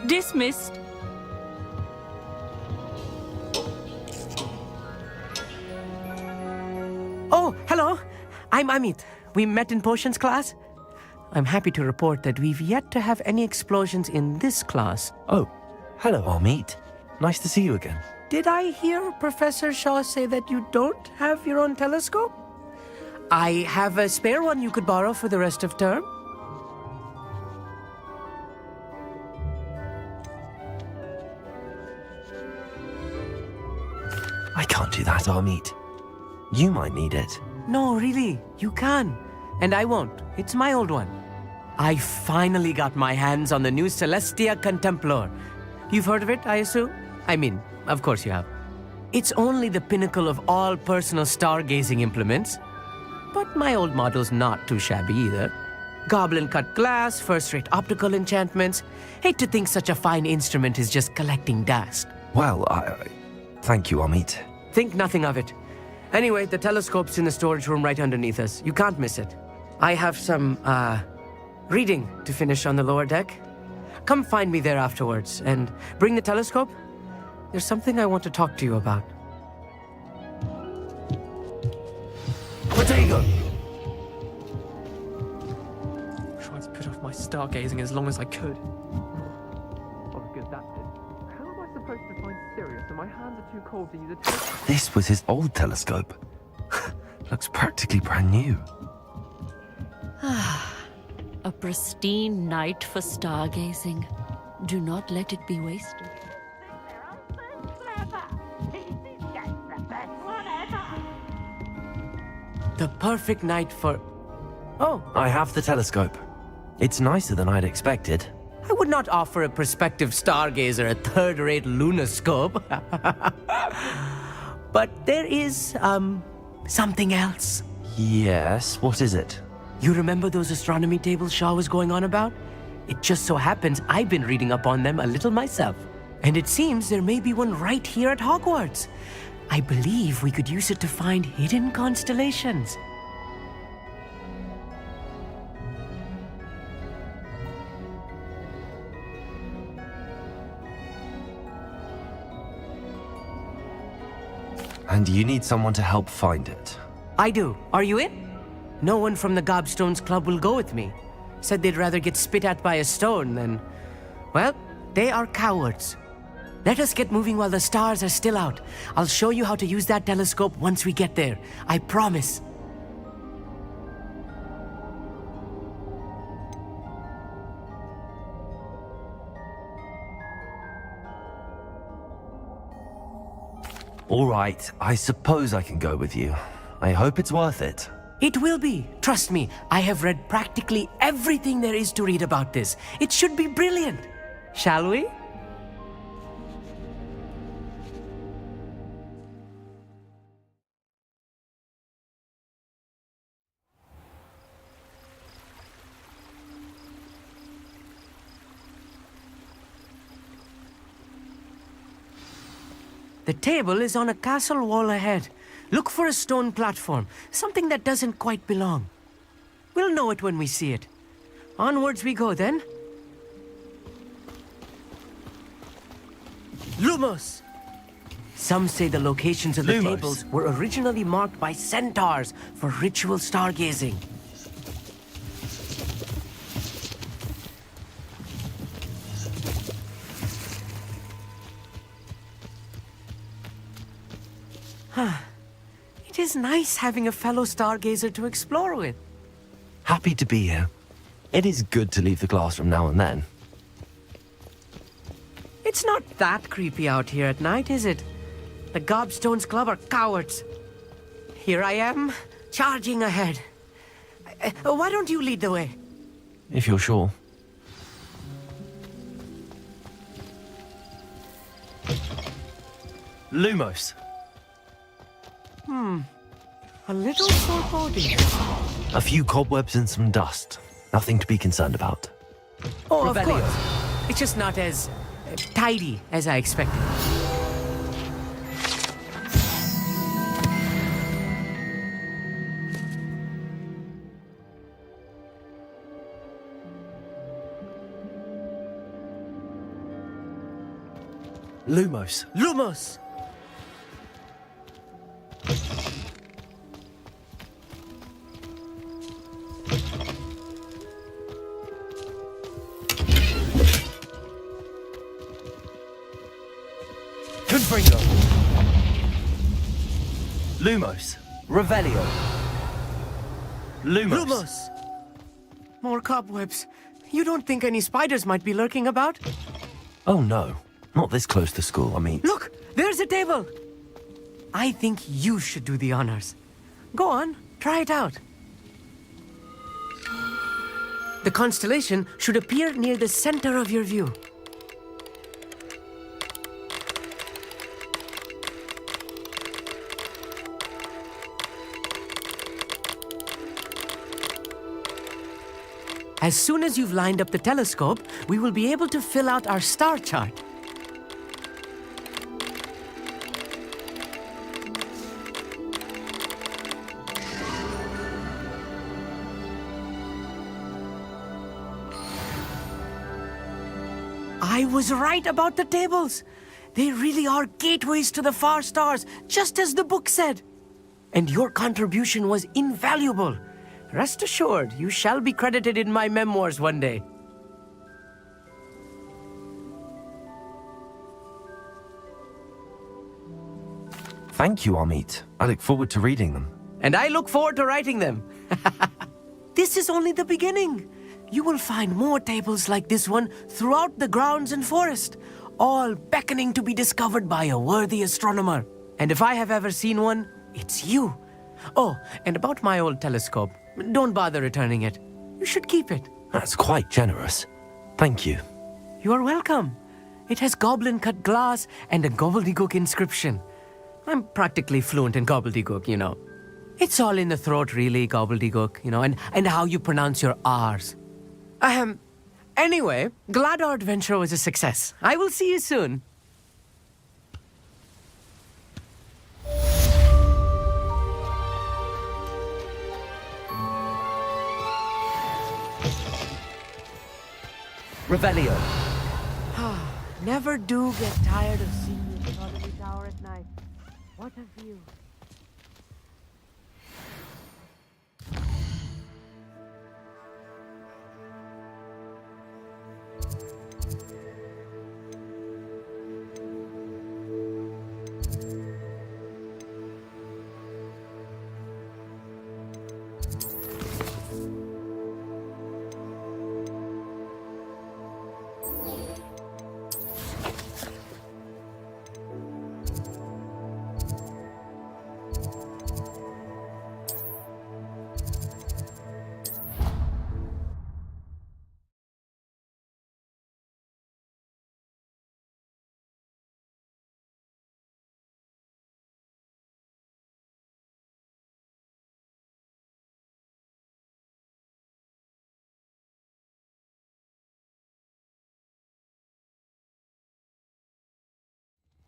Dismissed. Oh, hello. I'm Amit. We met in potions class. I'm happy to report that we've yet to have any explosions in this class. Oh, hello, Amit. Nice to see you again. Did I hear Professor Shaw say that you don't have your own telescope? I have a spare one you could borrow for the rest of term. I can't do that, Amit. You might need it. No, really, you can. And I won't. It's my old one. I finally got my hands on the new Celestia Contemplar. You've heard of it, I assume? I mean, of course you have. It's only the pinnacle of all personal stargazing implements. But my old model's not too shabby either. Goblin-cut glass, first-rate optical enchantments. Hate to think such a fine instrument is just collecting dust. Well, thank you, Amit. Think nothing of it. Anyway, the telescope's in the storage room right underneath us. You can't miss it. I have some, reading to finish on the lower deck. Come find me there afterwards, and bring the telescope. There's something I want to talk to you about. Potato! Tried to put off my stargazing as long as I could. Oh, good, that did. How am I supposed to find Sirius when my hands are too cold to use a telescope? This was his old telescope. Looks practically brand new. A pristine night for stargazing. Do not let it be wasted. The perfect night for... Oh, I have the telescope. It's nicer than I'd expected. I would not offer a prospective stargazer a third-rate lunoscope. But there is, something else. Yes, what is it? You remember those astronomy tables Shaw was going on about? It just so happens I've been reading up on them a little myself. And it seems there may be one right here at Hogwarts. I believe we could use it to find hidden constellations. And you need someone to help find it. I do. Are you in? No one from the Gobstones Club will go with me. Said they'd rather get spit at by a stone than... Well, they are cowards. Let us get moving while the stars are still out. I'll show you how to use that telescope once we get there. I promise. All right, I suppose I can go with you. I hope it's worth it. It will be. Trust me, I have read practically everything there is to read about this. It should be brilliant. Shall we? The table is on a castle wall ahead. Look for a stone platform, something that doesn't quite belong. We'll know it when we see it. Onwards we go then. Lumos! Some say the locations of the Lumos. tables were originally marked by centaurs for ritual stargazing. It is nice having a fellow stargazer to explore with. Happy to be here. It is good to leave the classroom now and then. It's not that creepy out here at night, is it? The Gobstones Club are cowards. Here I am, charging ahead. Why don't you lead the way? If you're sure. Lumos. A little foreboding. A few cobwebs and some dust. Nothing to be concerned about. Oh, of Revelio. course. It's just not as tidy as I expected. Lumos. Lumos! Confringo. Lumos. Revelio. Lumos. Lumos! More cobwebs. You don't think any spiders might be lurking about? Oh no, not this close to school, I mean. Look, there's a table. I think you should do the honors. Go on, try it out. The constellation should appear near the center of your view. As soon as you've lined up the telescope, we will be able to fill out our star chart. I was right about the tables. They really are gateways to the far stars, just as the book said. And your contribution was invaluable. Rest assured, you shall be credited in my memoirs one day. Thank you, Amit. I look forward to reading them. And I look forward to writing them. This is only the beginning. You will find more tables like this one throughout the grounds and forest, all beckoning to be discovered by a worthy astronomer. And if I have ever seen one, it's you. Oh, and about my old telescope. Don't bother returning it. You should keep it. That's quite generous. Thank you. You are welcome. It has goblin-cut glass and a gobbledygook inscription. I'm practically fluent in gobbledygook, you know. It's all in the throat, really, gobbledygook, you know, and how you pronounce your R's. Anyway, glad our adventure was a success. I will see you soon. Revelio. Never do get tired of seeing the Sotheby's Tower at night. What a view.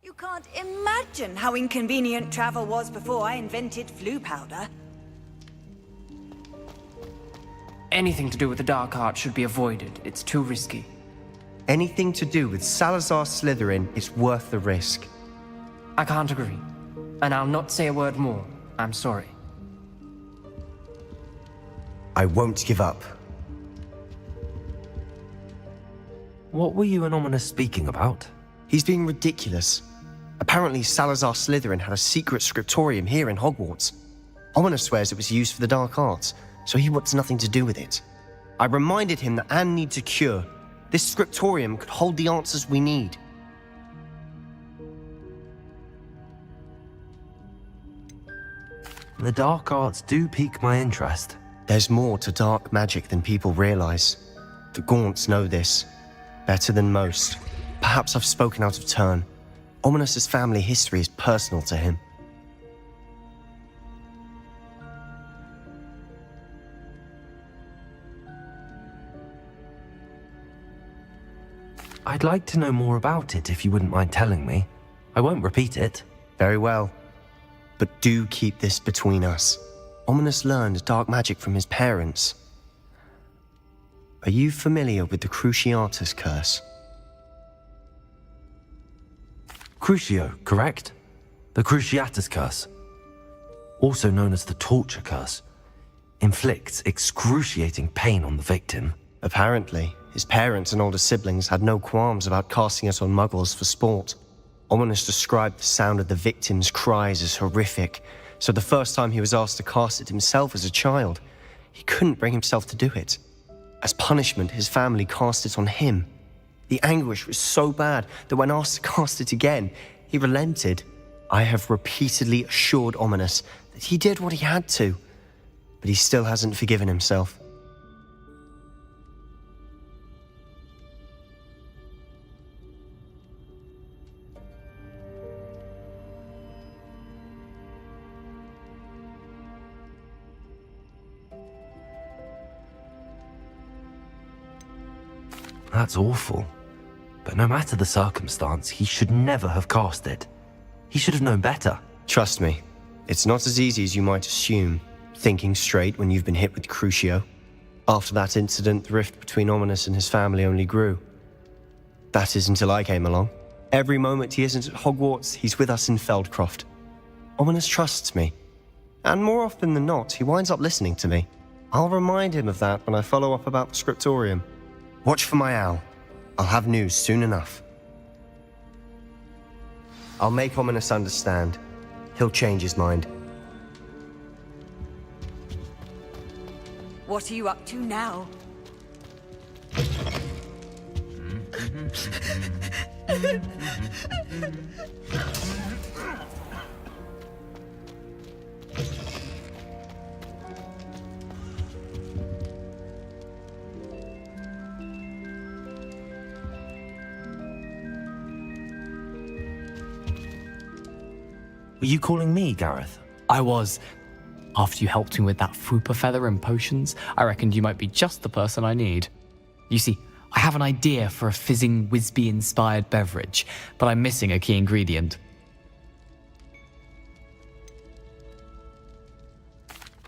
You can't imagine how inconvenient travel was before I invented flu powder. Anything to do with the dark art should be avoided. It's too risky. Anything to do with Salazar Slytherin is worth the risk. I can't agree. And I'll not say a word more. I'm sorry. I won't give up. What were you and Ominous speaking about? He's being ridiculous. Apparently, Salazar Slytherin had a secret scriptorium here in Hogwarts. Ominous swears it was used for the dark arts, so he wants nothing to do with it. I reminded him that Anne needs a cure. This scriptorium could hold the answers we need. The dark arts do pique my interest. There's more to dark magic than people realize. The Gaunts know this better than most. Perhaps I've spoken out of turn. Ominous's family history is personal to him. I'd like to know more about it if you wouldn't mind telling me. I won't repeat it. Very well. But do keep this between us. Ominous learned dark magic from his parents. Are you familiar with the Cruciatus curse? Crucio, correct? The Cruciatus curse, also known as the torture curse, inflicts excruciating pain on the victim. Apparently, his parents and older siblings had no qualms about casting it on muggles for sport. Ominous described the sound of the victim's cries as horrific, so the first time he was asked to cast it himself as a child, he couldn't bring himself to do it. As punishment, his family cast it on him. The anguish was so bad that when asked to cast it again, he relented. I have repeatedly assured Ominous that he did what he had to, but he still hasn't forgiven himself. That's awful. But no matter the circumstance, he should never have cast it. He should have known better. Trust me, it's not as easy as you might assume, thinking straight when you've been hit with Crucio. After that incident, the rift between Ominous and his family only grew. That is until I came along. Every moment he isn't at Hogwarts, he's with us in Feldcroft. Ominous trusts me. And more often than not, he winds up listening to me. I'll remind him of that when I follow up about the scriptorium. Watch for my owl. I'll have news soon enough. I'll make Ominous understand. He'll change his mind. What are you up to now? Were you calling me, Gareth? I was. After you helped me with that Fupa feather and potions, I reckoned you might be just the person I need. You see, I have an idea for a fizzing Wisby-inspired beverage, but I'm missing a key ingredient.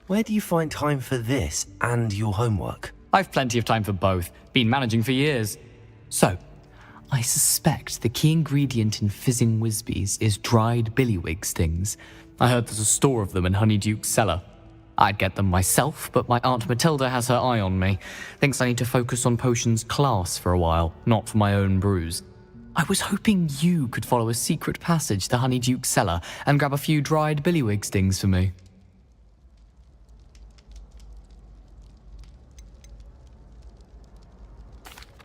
Where do you find time for this and your homework? I've plenty of time for both. Been managing for years. So, I suspect the key ingredient in fizzing Wisbies is dried billywig stings. I heard there's a store of them in Honeyduke's cellar. I'd get them myself, but my Aunt Matilda has her eye on me. Thinks I need to focus on potions class for a while, not for my own brews. I was hoping you could follow a secret passage to Honeyduke's cellar and grab a few dried billywig stings for me.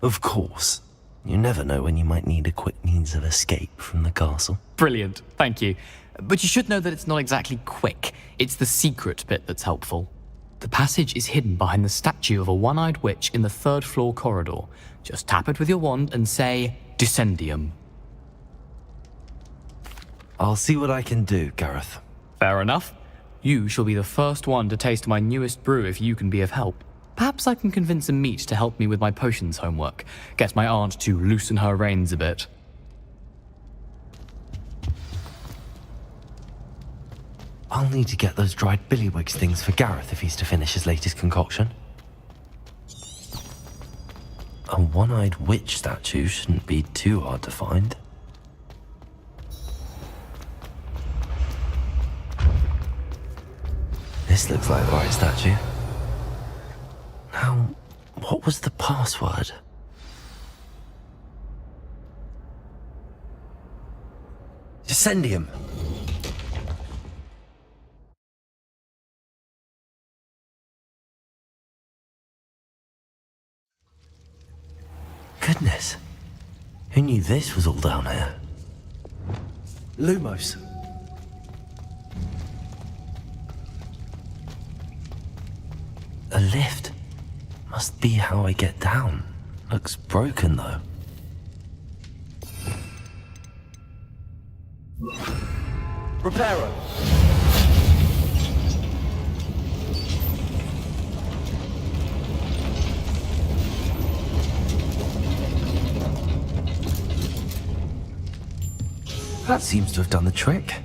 Of course. You never know when you might need a quick means of escape from the castle. Brilliant, thank you. But you should know that it's not exactly quick. It's the secret bit that's helpful. The passage is hidden behind the statue of a one-eyed witch in the third-floor corridor. Just tap it with your wand and say, Descendium. I'll see what I can do, Gareth. Fair enough. You shall be the first one to taste my newest brew if you can be of help. Perhaps I can convince a meat to help me with my potions homework. Get my aunt to loosen her reins a bit. I'll need to get those dried billywig stings for Gareth if he's to finish his latest concoction. A one-eyed witch statue shouldn't be too hard to find. This looks like the right statue. Now, what was the password? Descendium. Goodness. Who knew this was all down here? Lumos. A lift. Must be how I get down. Looks broken, though. Reparo. That seems to have done the trick.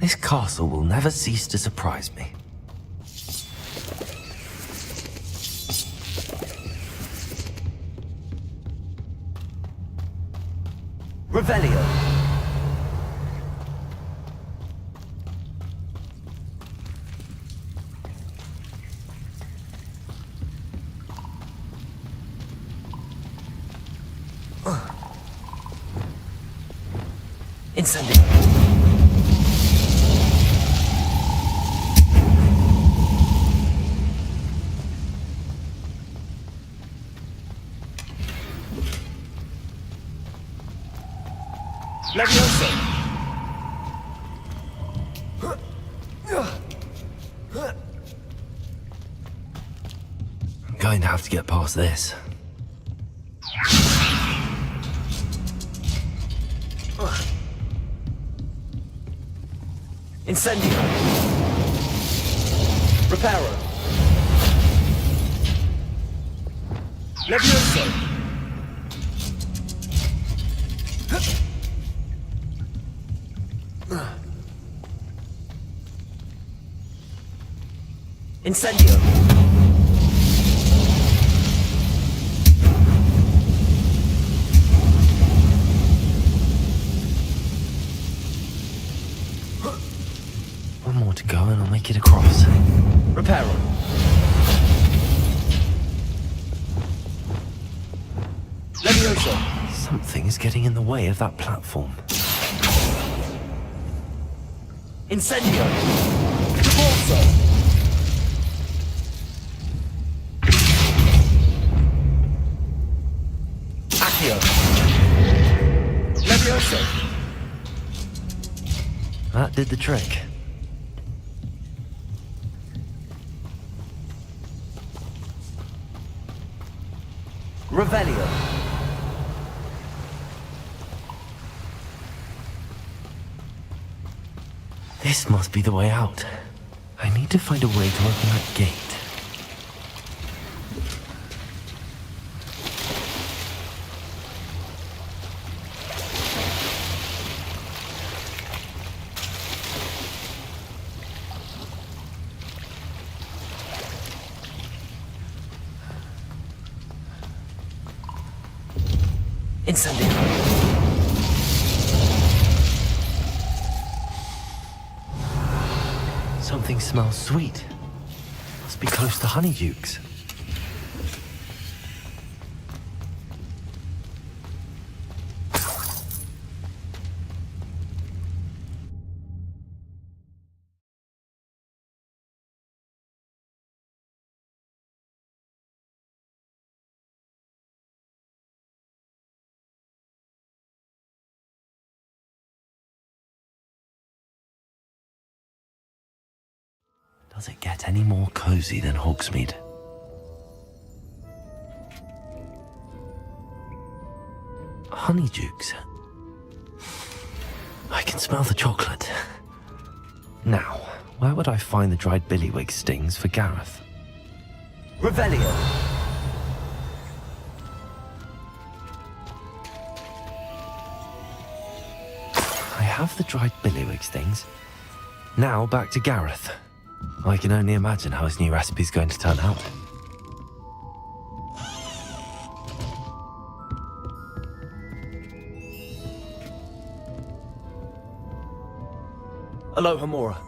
This castle will never cease to surprise me. Revelio. Incendio. Leviosa. going to have to get past this. Incendio. Reparo. Levioso. Incendio. One more to go and I'll make it across. Reparo. Levioso. Something is getting in the way of that platform. Incendio. Corso. Accio. Levioso. That did the trick. Revelio. This must be the way out. I need to find a way to open that gate. Incendio. Something smells sweet. Must be close to Honeydukes. Does it get any more cozy than Hogsmeade? Honeydukes. I can smell the chocolate. Now, where would I find the dried billywig stings for Gareth? Revelio. I have the dried billywig stings. Now back to Gareth. I can only imagine how his new recipe's going to turn out. Aloha Mora.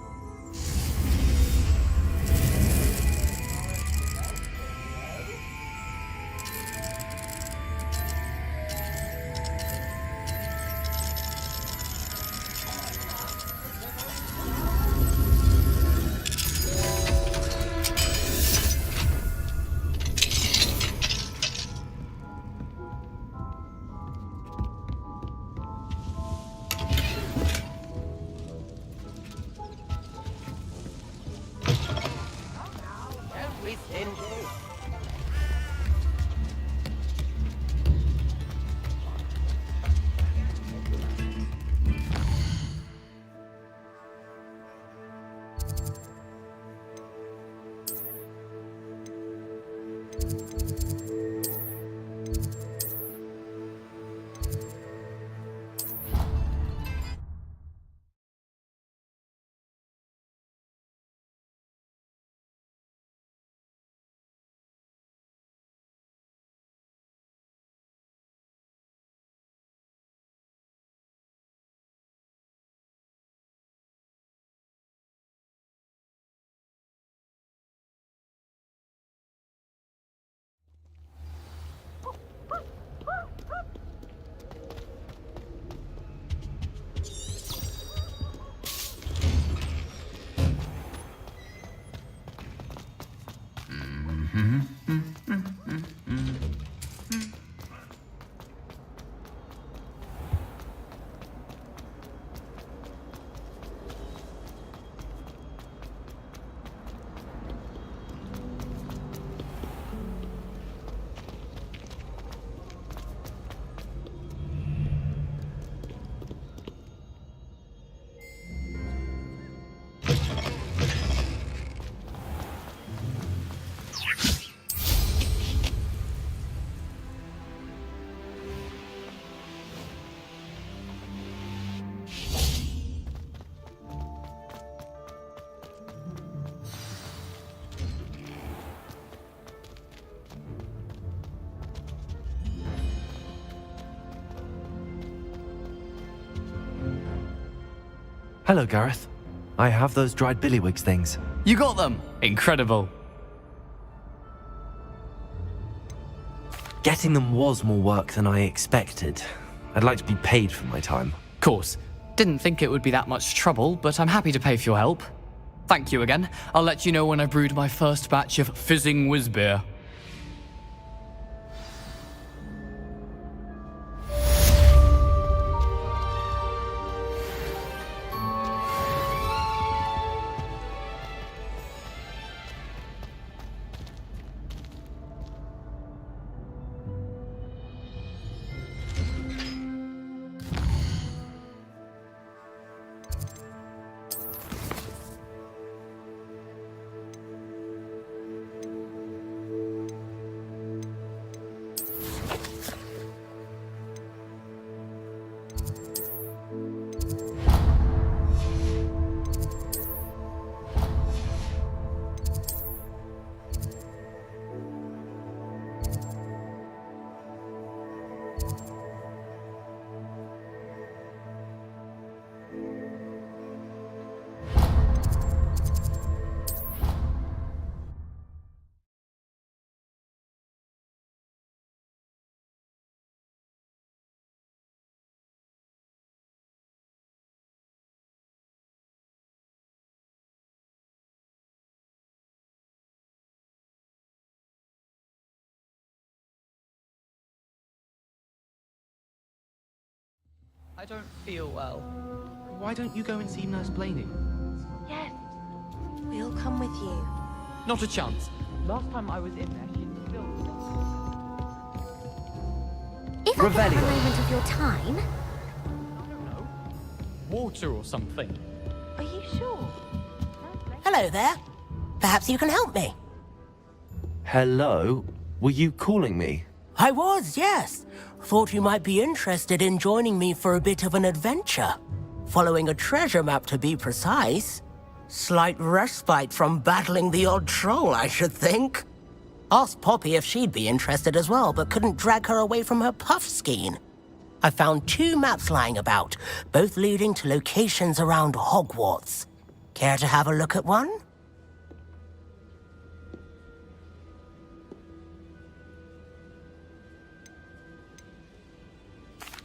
Hello, Gareth. I have those dried billywigs things. You got them! Incredible. Getting them was more work than I expected. I'd like to be paid for my time. Course. Didn't think it would be that much trouble, but I'm happy to pay for your help. Thank you again. I'll let you know when I brewed my first batch of fizzing whiz beer. I don't feel well. Why don't you go and see Nurse Blaney? Yes. We'll come with you. Not a chance. Last time I was in there, she still... If I could have a moment of your time... Water or something. Are you sure? Hello there. Perhaps you can help me. Hello? Were you calling me? I was, yes. Thought you might be interested in joining me for a bit of an adventure. Following a treasure map, to be precise. Slight respite from battling the odd troll, I should think. Asked Poppy if she'd be interested as well, but couldn't drag her away from her puff skein. I found 2 maps lying about, both leading to locations around Hogwarts. Care to have a look at one?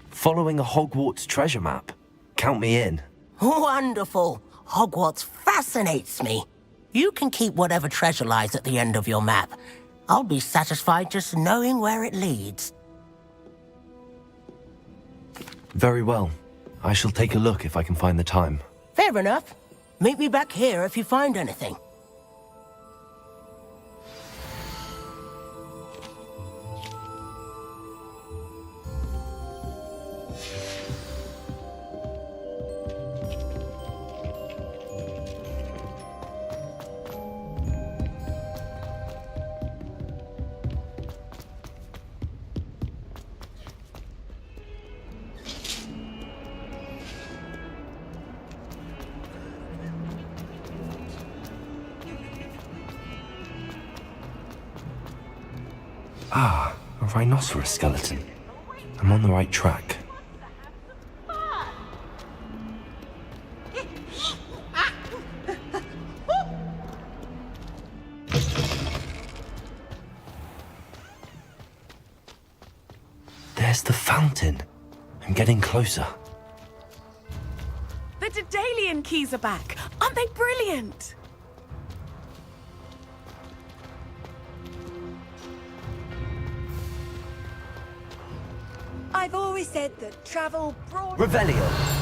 Following a Hogwarts treasure map. Count me in. Wonderful. Hogwarts fascinates me. You can keep whatever treasure lies at the end of your map. I'll be satisfied just knowing where it leads. Very well. I shall take a look if I can find the time. Fair enough. Meet me back here if you find anything. Ah, a rhinoceros skeleton. I'm on the right track. There's the fountain. I'm getting closer. The Daedalian keys are back. Aren't they brilliant? I've always said that travel broad... Revelio.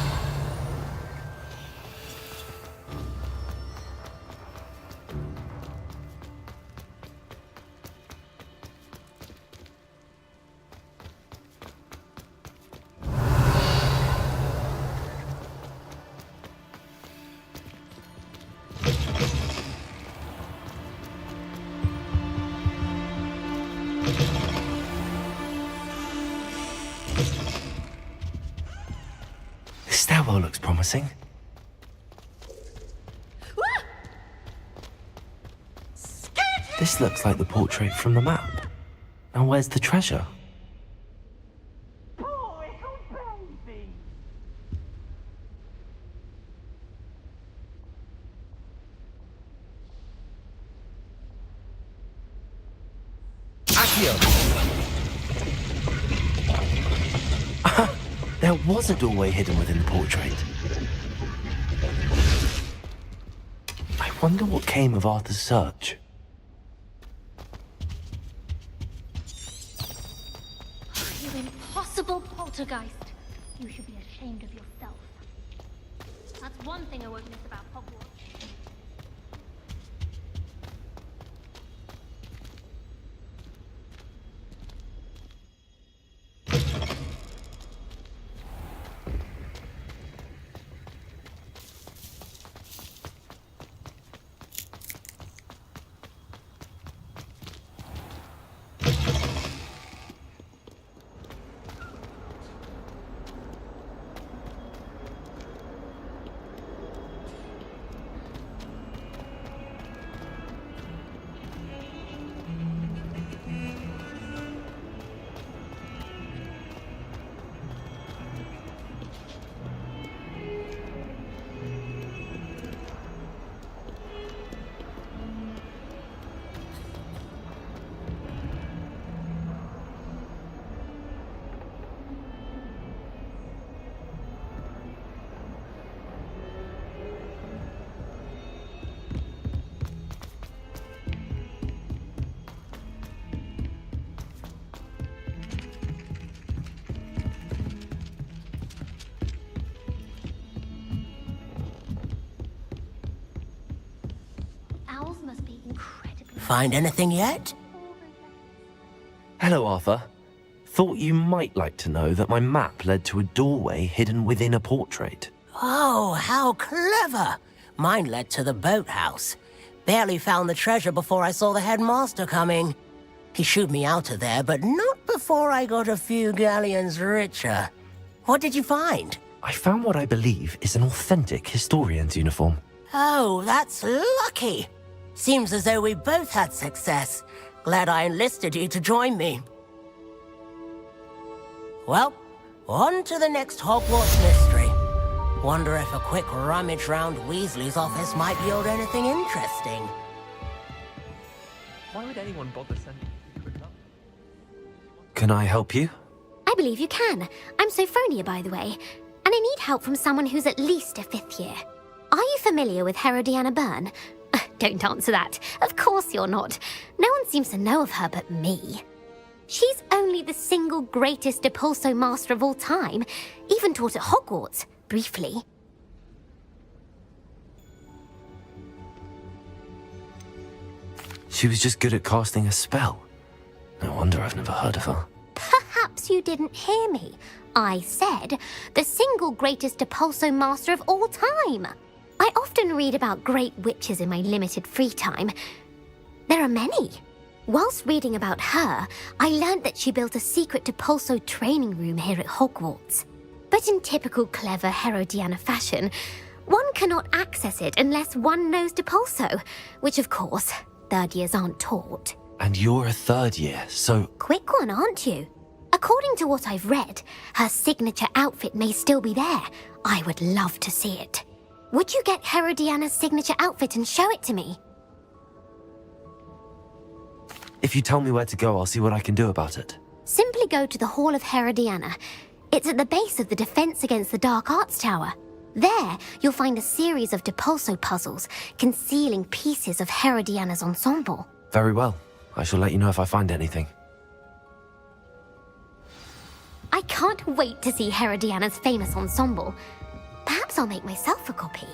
This stairwell looks promising. This looks like the portrait from the map. Now where's the treasure? There was a doorway hidden within the portrait. I wonder what came of Arthur's search. You impossible poltergeist. You should be ashamed of yourself. That's one thing I won't miss about Hogwarts. Owls must be incredibly... Find anything yet? Hello, Arthur. Thought you might like to know that my map led to a doorway hidden within a portrait. Oh, how clever! Mine led to the boathouse. Barely found the treasure before I saw the headmaster coming. He shooed me out of there, but not before I got a few galleons richer. What did you find? I found what I believe is an authentic historian's uniform. Oh, that's lucky. Seems as though we both had success. Glad I enlisted you to join me. Well, on to the next Hogwarts mystery. Wonder if a quick rummage round Weasley's office might yield anything interesting. Why would anyone bother sending you to a club? Can I help you? I believe you can. I'm Sophronia, by the way. And I need help from someone who's at least a 5th year. Are you familiar with Herodiana Byrne? Don't answer that. Of course you're not. No one seems to know of her but me. She's only the single greatest Depulso master of all time. Even taught at Hogwarts, briefly. She was just good at casting a spell. No wonder I've never heard of her. Perhaps you didn't hear me. I said the single greatest Depulso master of all time. I often read about great witches in my limited free time. There are many. Whilst reading about her, I learned that she built a secret Depulso training room here at Hogwarts. But in typical clever Herodiana fashion, one cannot access it unless one knows Depulso, which of course, 3rd years aren't taught. And you're a 3rd year, so... Quick one, aren't you? According to what I've read, her signature outfit may still be there. I would love to see it. Would you get Herodiana's signature outfit and show it to me? If you tell me where to go, I'll see what I can do about it. Simply go to the Hall of Herodiana. It's at the base of the Defense Against the Dark Arts Tower. There, you'll find a series of Depulso puzzles concealing pieces of Herodiana's ensemble. Very well. I shall let you know if I find anything. I can't wait to see Herodiana's famous ensemble. Perhaps I'll make myself a copy.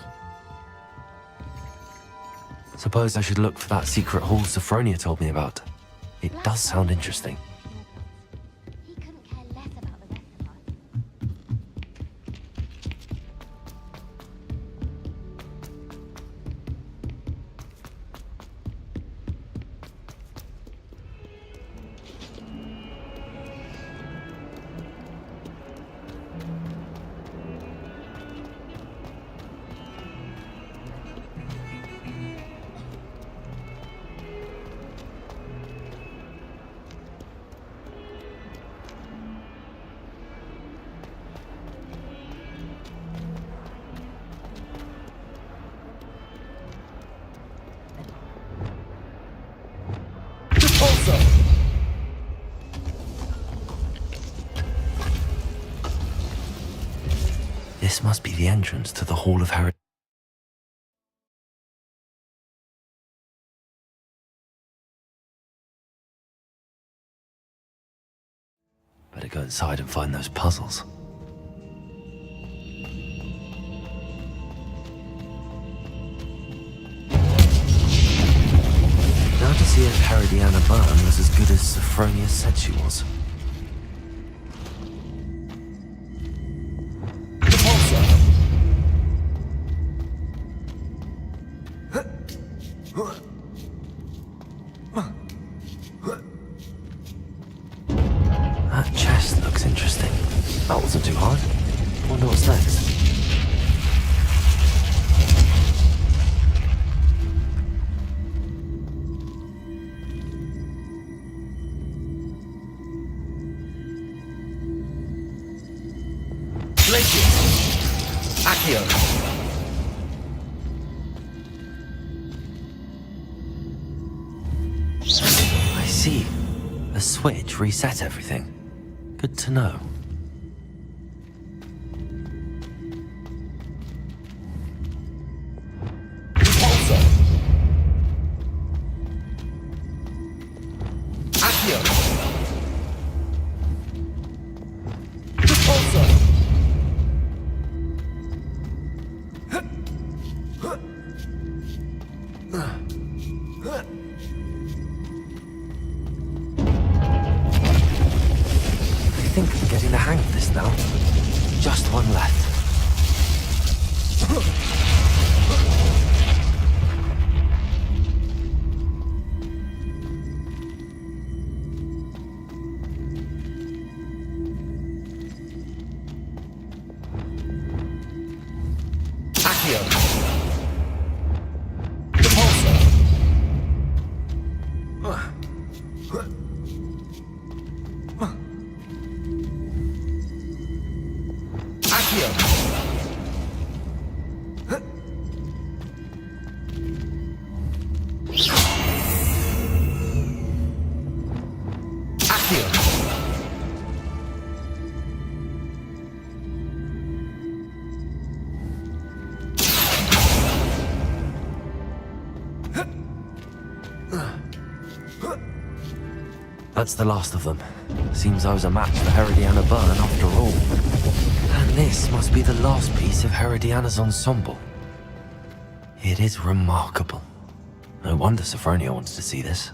Suppose I should look for that secret hall Sophronia told me about. It does sound interesting. This must be the entrance to the Hall of Heritage. Better go inside and find those puzzles. Now to see if Herodiana Byrne was as good as Sophronia said she was. That chest looks interesting. That wasn't too hard. Wonder what's next. Accio. I see. A switch reset everything. Good to know. I think I'm getting the hang of this now. Just one left. That's the last of them. Seems I was a match for Herodiana Byrne after all. And this must be the last piece of Herodiana's ensemble. It is remarkable. No wonder Sophronia wants to see this.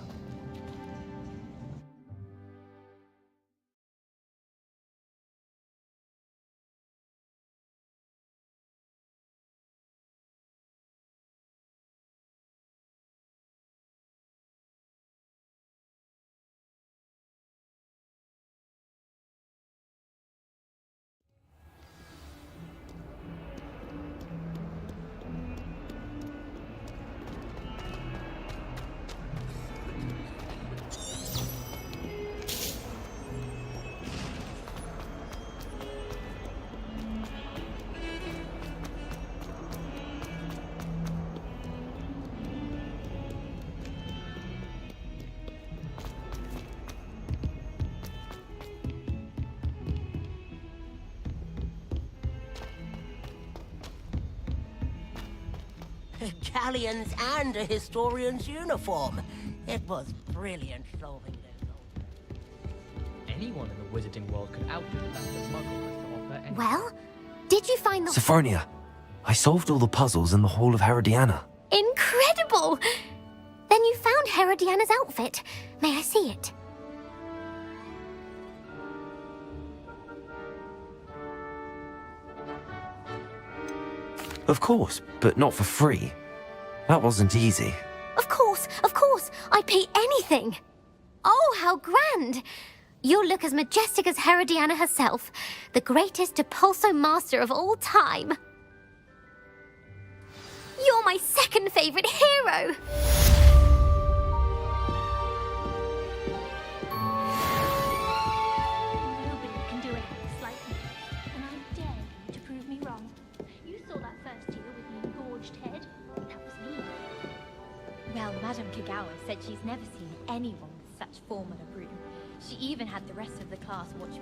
Galleons and a historian's uniform. It was brilliant solving those. Anyone in the wizarding world could outdo that the muggle has to offer. Well, did you find the... Sophronia, I solved all the puzzles in the Hall of Herodiana. Incredible! Then you found Herodiana's outfit. May I see it? Of course, but not for free. That wasn't easy. Of course, I'd pay anything. Oh, how grand! You'll look as majestic as Herodiana herself, the greatest Depulso master of all time. You're my second favorite hero! Nobody can do anything like me, and I dare you to prove me wrong. You saw that first year with the engorged head. That was me. Well, Madame Kagawa said she's never seen anyone with such form on a broom. She even had the rest of the class watch